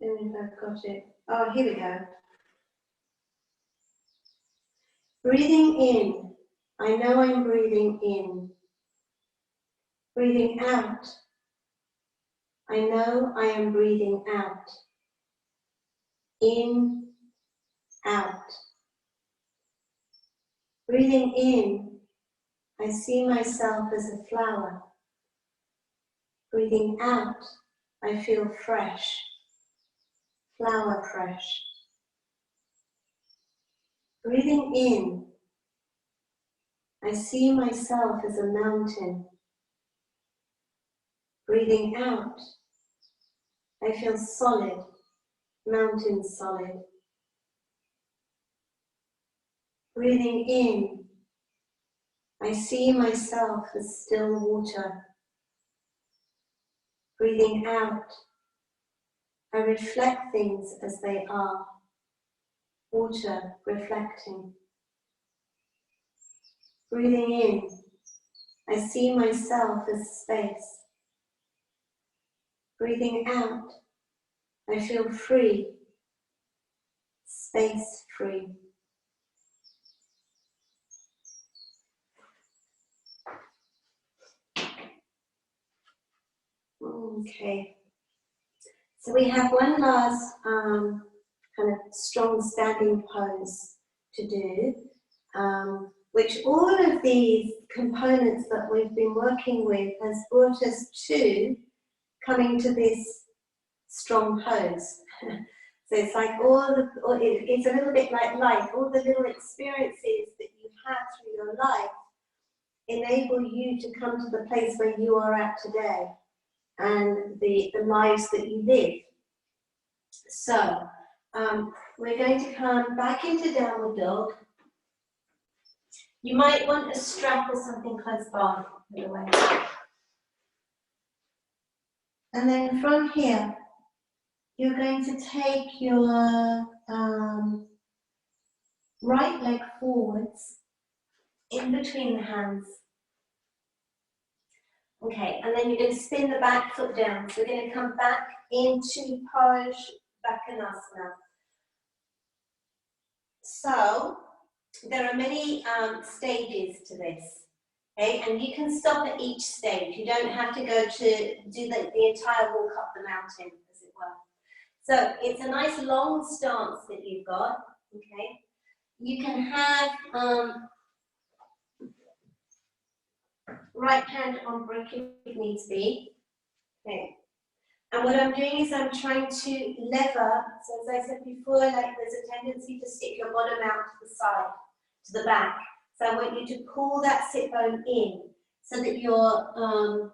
I've got it. Oh, here we go. Breathing in. I know I'm breathing in. Breathing out. I know I am breathing out. In, out. Breathing in, I see myself as a flower. Breathing out, I feel fresh. Flower fresh. Breathing in, I see myself as a mountain. Breathing out, I feel solid, mountain solid. Breathing in, I see myself as still water. Breathing out, I reflect things as they are. Water reflecting. Breathing in, I see myself as space. Breathing out, I feel free, space free. Okay, so we have one last kind of strong standing pose to do, which all of these components that we've been working with has brought us to coming to this strong pose. So it's like it's a little bit like life. All the little experiences that you've had through your life enable you to come to the place where you are at today and the lives that you live. So we're going to come back into downward dog. You might want a strap or something close by, by the way. And then from here, you're going to take your right leg forwards in between the hands. Okay, and then you're going to spin the back foot down. So we're going to come back into Parshvanathanasana. So there are many stages to this. Okay, and you can stop at each stage. You don't have to go to do the entire walk up the mountain, as it were. So it's a nice long stance that you've got. Okay, you can have right hand on brick if needs be. Okay, and what I'm doing is I'm trying to lever. So as I said before, like there's a tendency to stick your bottom out to the side, to the back. So I want you to pull that sit bone in so that your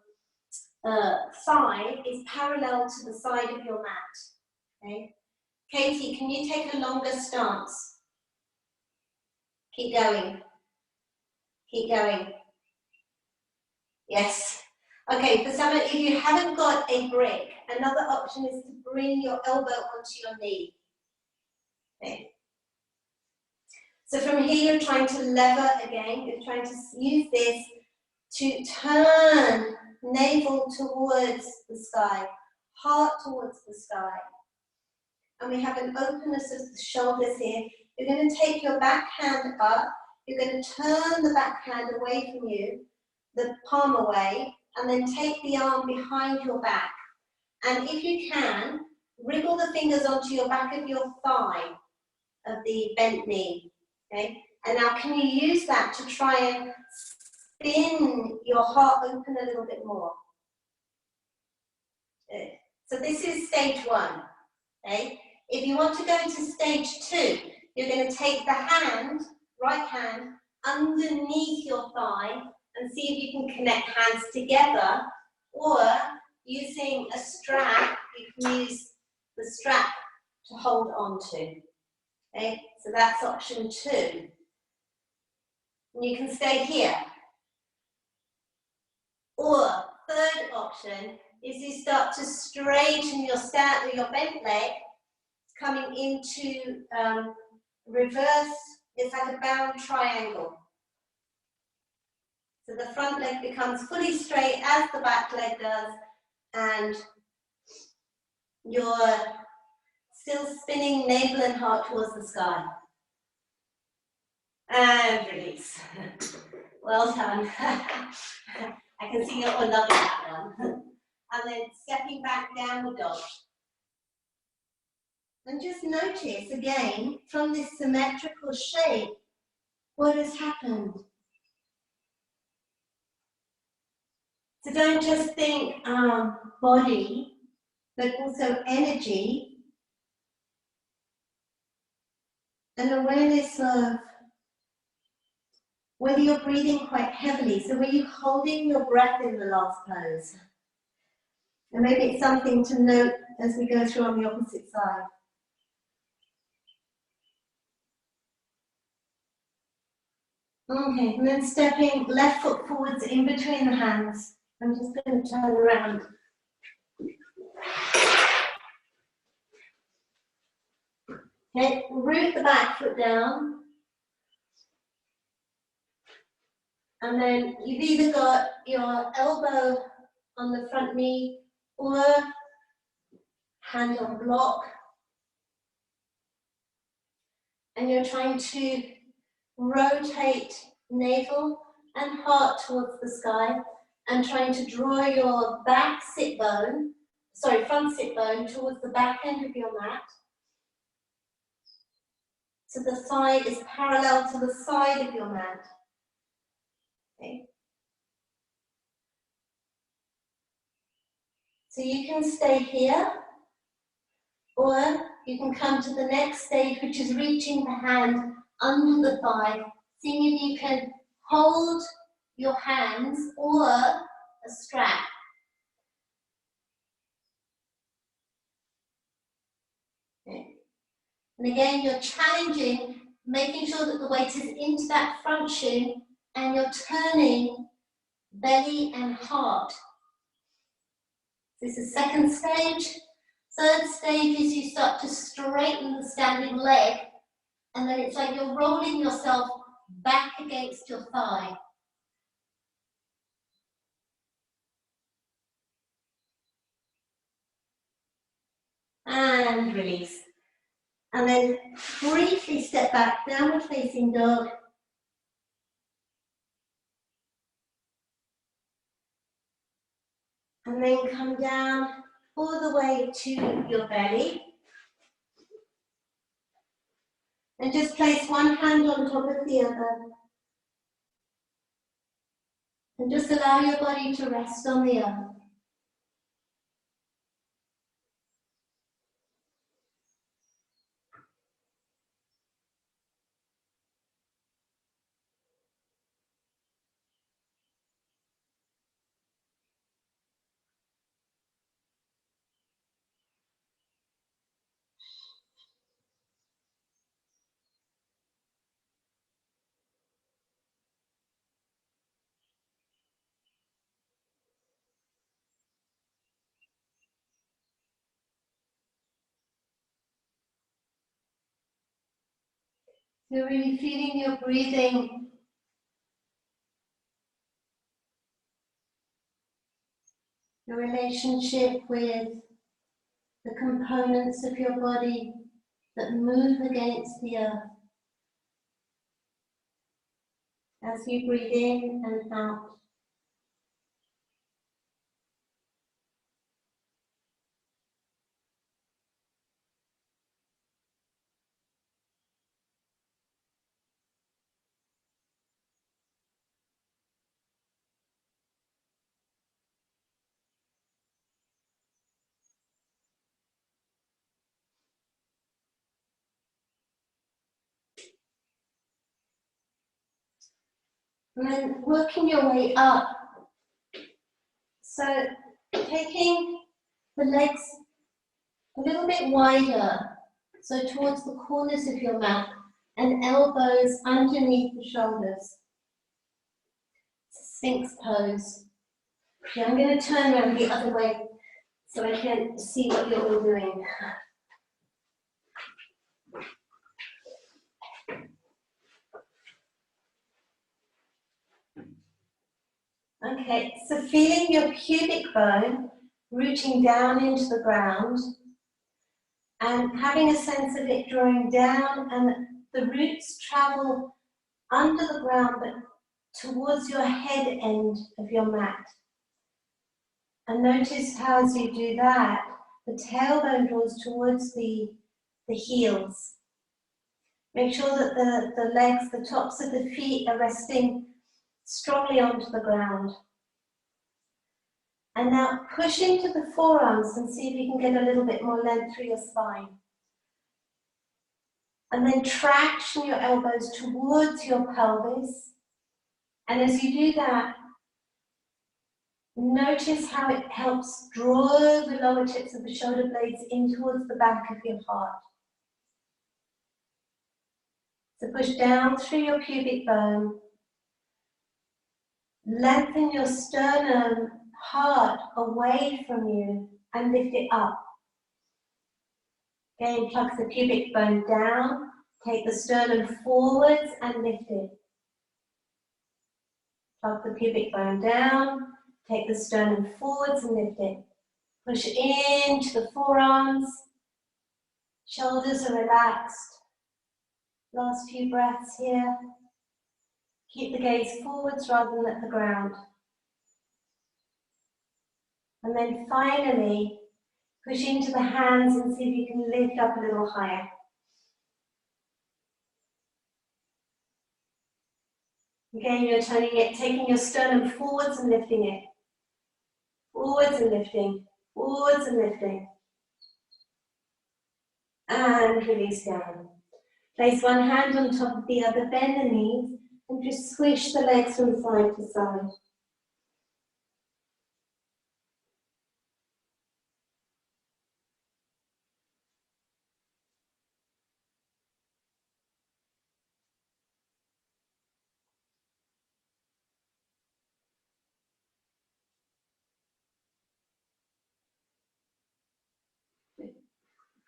thigh is parallel to the side of your mat. Okay. Katie, can you take a longer stance? Keep going. Keep going. Yes. Okay, for some of you who haven't got a brick, another option is to bring your elbow onto your knee. Okay. So from here, you're trying to lever again. You're trying to use this to turn navel towards the sky, heart towards the sky. And we have an openness of the shoulders here. You're going to take your back hand up. You're going to turn the back hand away from you, the palm away, and then take the arm behind your back. And if you can, wriggle the fingers onto your back of your thigh of the bent knee. Okay? And now can you use that to try and spin your heart open a little bit more. Good. So this is stage 1. Okay? If you want to go to stage 2, you're going to take the hand, right hand, underneath your thigh and see if you can connect hands together, or using a strap, you can use the strap to hold on to. Okay? So that's option 2. And you can stay here. Or third option is you start to straighten your bent leg, coming into reverse. It's like a bound triangle. So the front leg becomes fully straight as the back leg does, and you're still spinning navel and heart towards the sky. And release. Well done. I can see you're all loving that one. And then stepping back, downward dog. And just notice again, from this symmetrical shape, what has happened. So don't just think body, but also energy and awareness of whether you're breathing quite heavily. So were you holding your breath in the last pose? And maybe it's something to note as we go through on the opposite side. Okay, and then stepping left foot forwards in between the hands. I'm just going to turn around. Okay, root the back foot down. And then you've either got your elbow on the front knee or hand on block. And you're trying to rotate navel and heart towards the sky and trying to draw your front sit bone towards the back end of your mat. So the thigh is parallel to the side of your mat. Okay. So you can stay here, or you can come to the next stage, which is reaching the hand under the thigh, seeing if you can hold your hands or a strap. Okay. And again, you're challenging, making sure that the weight is into that front shin and you're turning belly and heart. This is second stage. Third stage is you start to straighten the standing leg, and then it's like you're rolling yourself back against your thigh. And release. And then briefly step back, downward facing dog. And then come down all the way to your belly. And just place one hand on top of the other. And just allow your body to rest on the earth. You're really feeling your breathing. Your relationship with the components of your body that move against the earth. As you breathe in and out. And then working your way up. So taking the legs a little bit wider, so towards the corners of your mat, and elbows underneath the shoulders. Sphinx pose. Okay, I'm going to turn around the other way so I can see what you're all doing. Okay, so feeling your pubic bone rooting down into the ground and having a sense of it drawing down, and the roots travel under the ground but towards your head end of your mat. And notice how as you do that, the tailbone draws towards the heels. Make sure that the legs, the tops of the feet are resting strongly onto the ground. And now push into the forearms and see if you can get a little bit more length through your spine. And then traction your elbows towards your pelvis. And as you do that, notice how it helps draw the lower tips of the shoulder blades in towards the back of your heart. So push down through your pubic bone. Lengthen your sternum, heart away from you and lift it up. Again, plug the pubic bone down. Take the sternum forwards and lift it. Plug the pubic bone down. Take the sternum forwards and lift it. Push into the forearms. Shoulders are relaxed. Last few breaths here. Keep the gaze forwards rather than at the ground. And then finally, push into the hands and see if you can lift up a little higher. Again, you're turning it, taking your sternum forwards and lifting it. Forwards and lifting. Forwards and lifting. And release down. Place one hand on top of the other, bend the knees, and just squish the legs from side to side.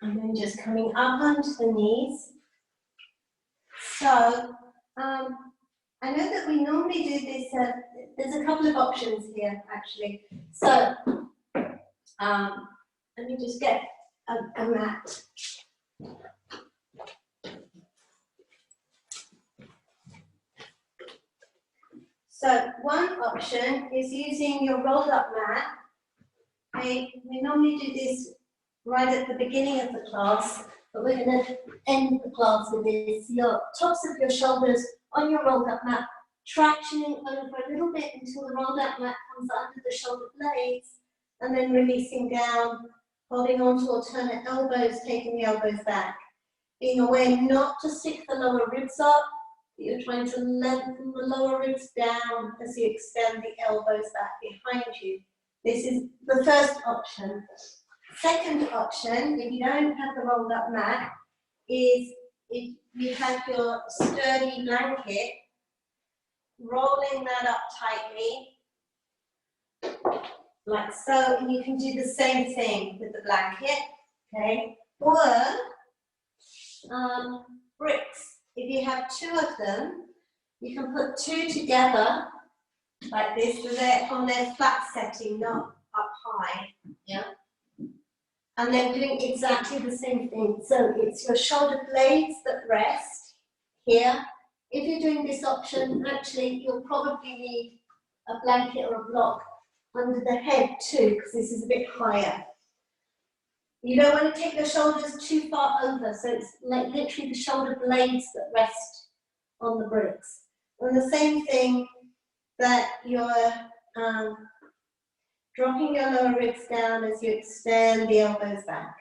And then just coming up onto the knees. So, I know that we normally do this, there's a couple of options here actually. So, let me just get a mat. So, one option is using your rolled up mat. Okay, we normally do this right at the beginning of the class, but we're going to end the class with this. Your tops of your shoulders on your rolled up mat, tractioning over a little bit until the rolled up mat comes under the shoulder blades, and then releasing down, holding on to alternate elbows, taking the elbows back. Being aware not to stick the lower ribs up, but you're trying to lengthen the lower ribs down as you extend the elbows back behind you. This is the first option. Second option, if you don't have the rolled up mat, is if you have your sturdy blanket, rolling that up tightly, like so, and you can do the same thing with the blanket, okay? Or bricks. If you have two of them, you can put two together like this, so they're on their flat setting, not up high, yeah? And then doing exactly the same thing. So it's your shoulder blades that rest here. If you're doing this option, actually you'll probably need a blanket or a block under the head too, because this is a bit higher. You don't want to take your shoulders too far over, so it's like literally the shoulder blades that rest on the bricks. And the same thing that you're dropping your lower ribs down as you extend the elbows back.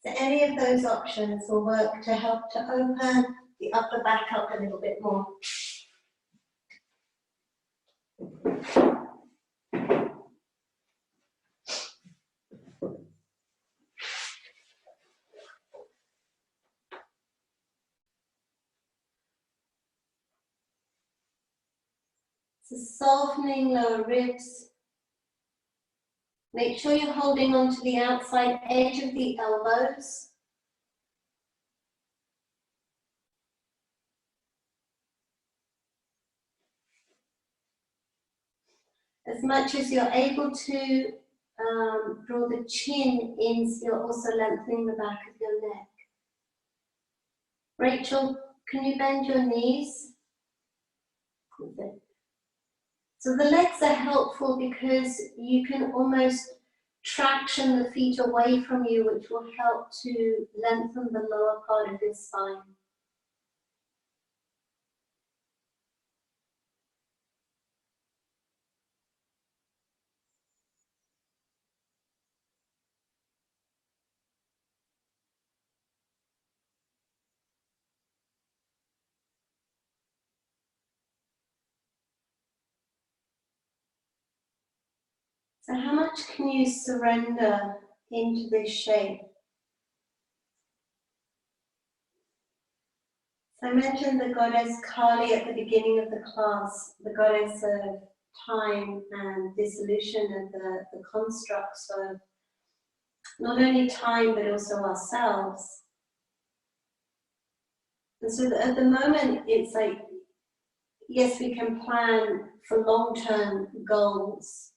So any of those options will work to help to open the upper back up a little bit more. So softening lower ribs. Make sure you're holding on to the outside edge of the elbows. As much as you're able to draw the chin in, so you're also lengthening the back of your neck. Rachel, can you bend your knees? So the legs are helpful because you can almost traction the feet away from you, which will help to lengthen the lower part of your spine. So how much can you surrender into this shape? So I mentioned the goddess Kali at the beginning of the class, the goddess of time and dissolution of the constructs of not only time but also ourselves. And so at the moment it's like, yes, we can plan for long-term goals,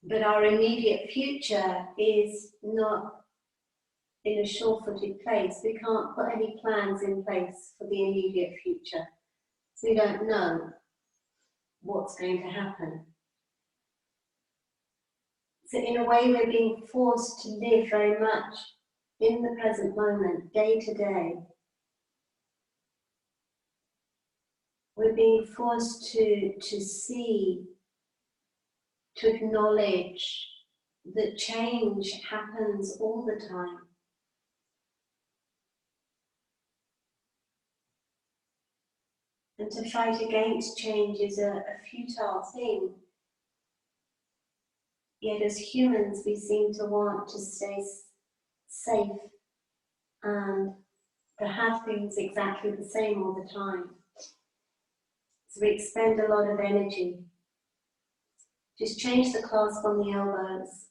but our immediate future is not in a sure-footed place. We can't put any plans in place for the immediate future. So we don't know what's going to happen. So in a way, we're being forced to live very much in the present moment, day to day. We're being forced to see, to acknowledge that change happens all the time. And to fight against change is a futile thing. Yet as humans, we seem to want to stay safe and to have things exactly the same all the time. So we expend a lot of energy. Just change the clasp on the elbows.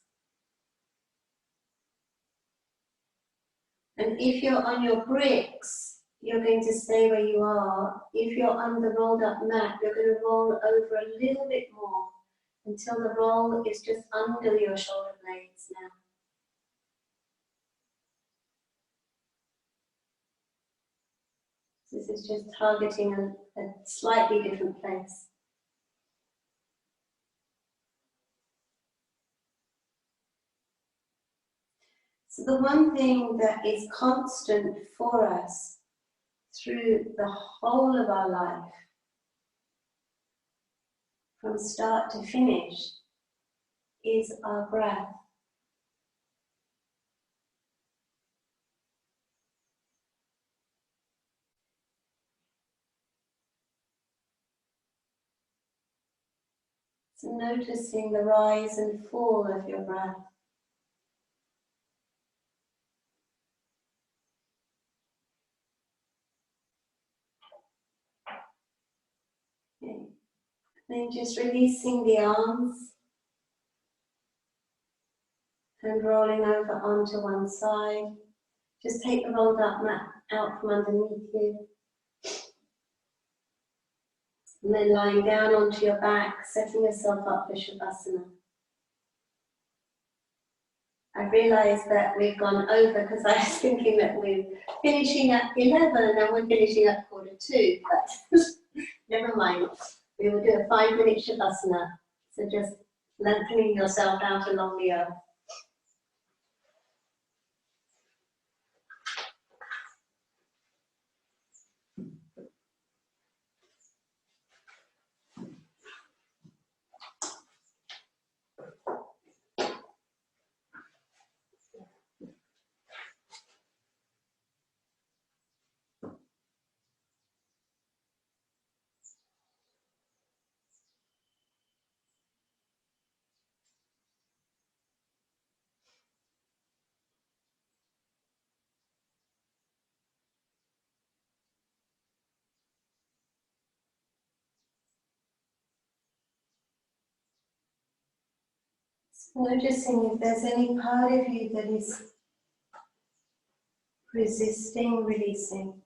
And if you're on your bricks, you're going to stay where you are. If you're on the rolled up mat, you're going to roll over a little bit more until the roll is just under your shoulder blades now. This is just targeting a slightly different place. So the one thing that is constant for us through the whole of our life, from start to finish, is our breath. So noticing the rise and fall of your breath. Okay. Then just releasing the arms and rolling over onto one side. Just take the rolled up mat out from underneath you. And then lying down onto your back, setting yourself up for Shavasana. I realised that we've gone over because I was thinking that we're finishing at 11 and we're finishing at 1:45, but never mind. We will do a 5-minute Shavasana. So just lengthening yourself out along the earth. Noticing if there's any part of you that is resisting releasing.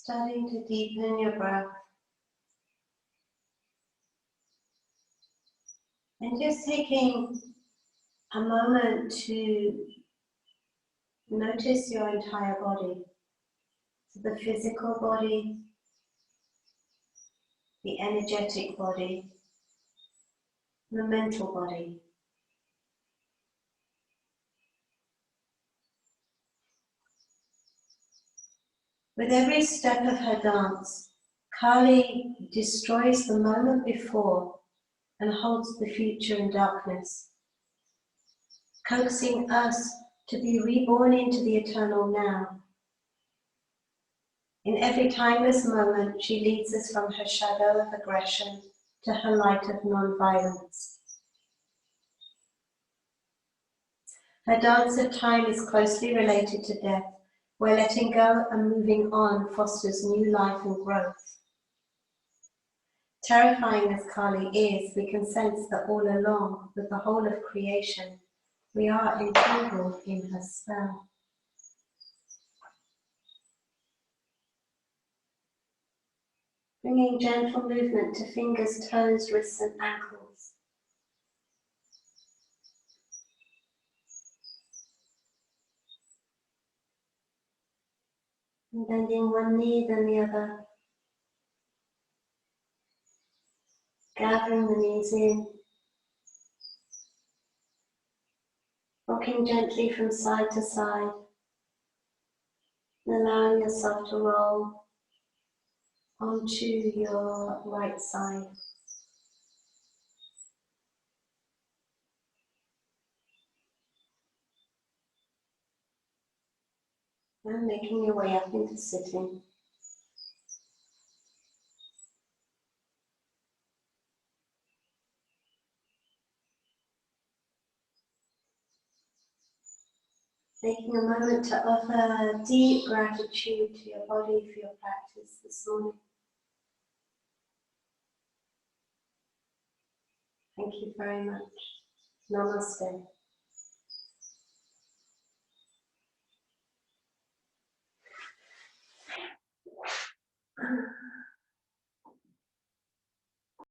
Starting to deepen your breath. And just taking a moment to notice your entire body. So the physical body, the energetic body, the mental body. With every step of her dance, Kali destroys the moment before and holds the future in darkness, coaxing us to be reborn into the eternal now. In every timeless moment, she leads us from her shadow of aggression to her light of non-violence. Her dance of time is closely related to death, where letting go and moving on fosters new life and growth. Terrifying as Kali is, we can sense that all along with the whole of creation, we are entangled in her spell. Bringing gentle movement to fingers, toes, wrists and ankles. And bending one knee then the other. Gathering the knees in. Rocking gently from side to side. And allowing yourself to roll onto your right side. And making your way up into sitting. Taking a moment to offer deep gratitude to your body for your practice this morning. Thank you very much. Namaste.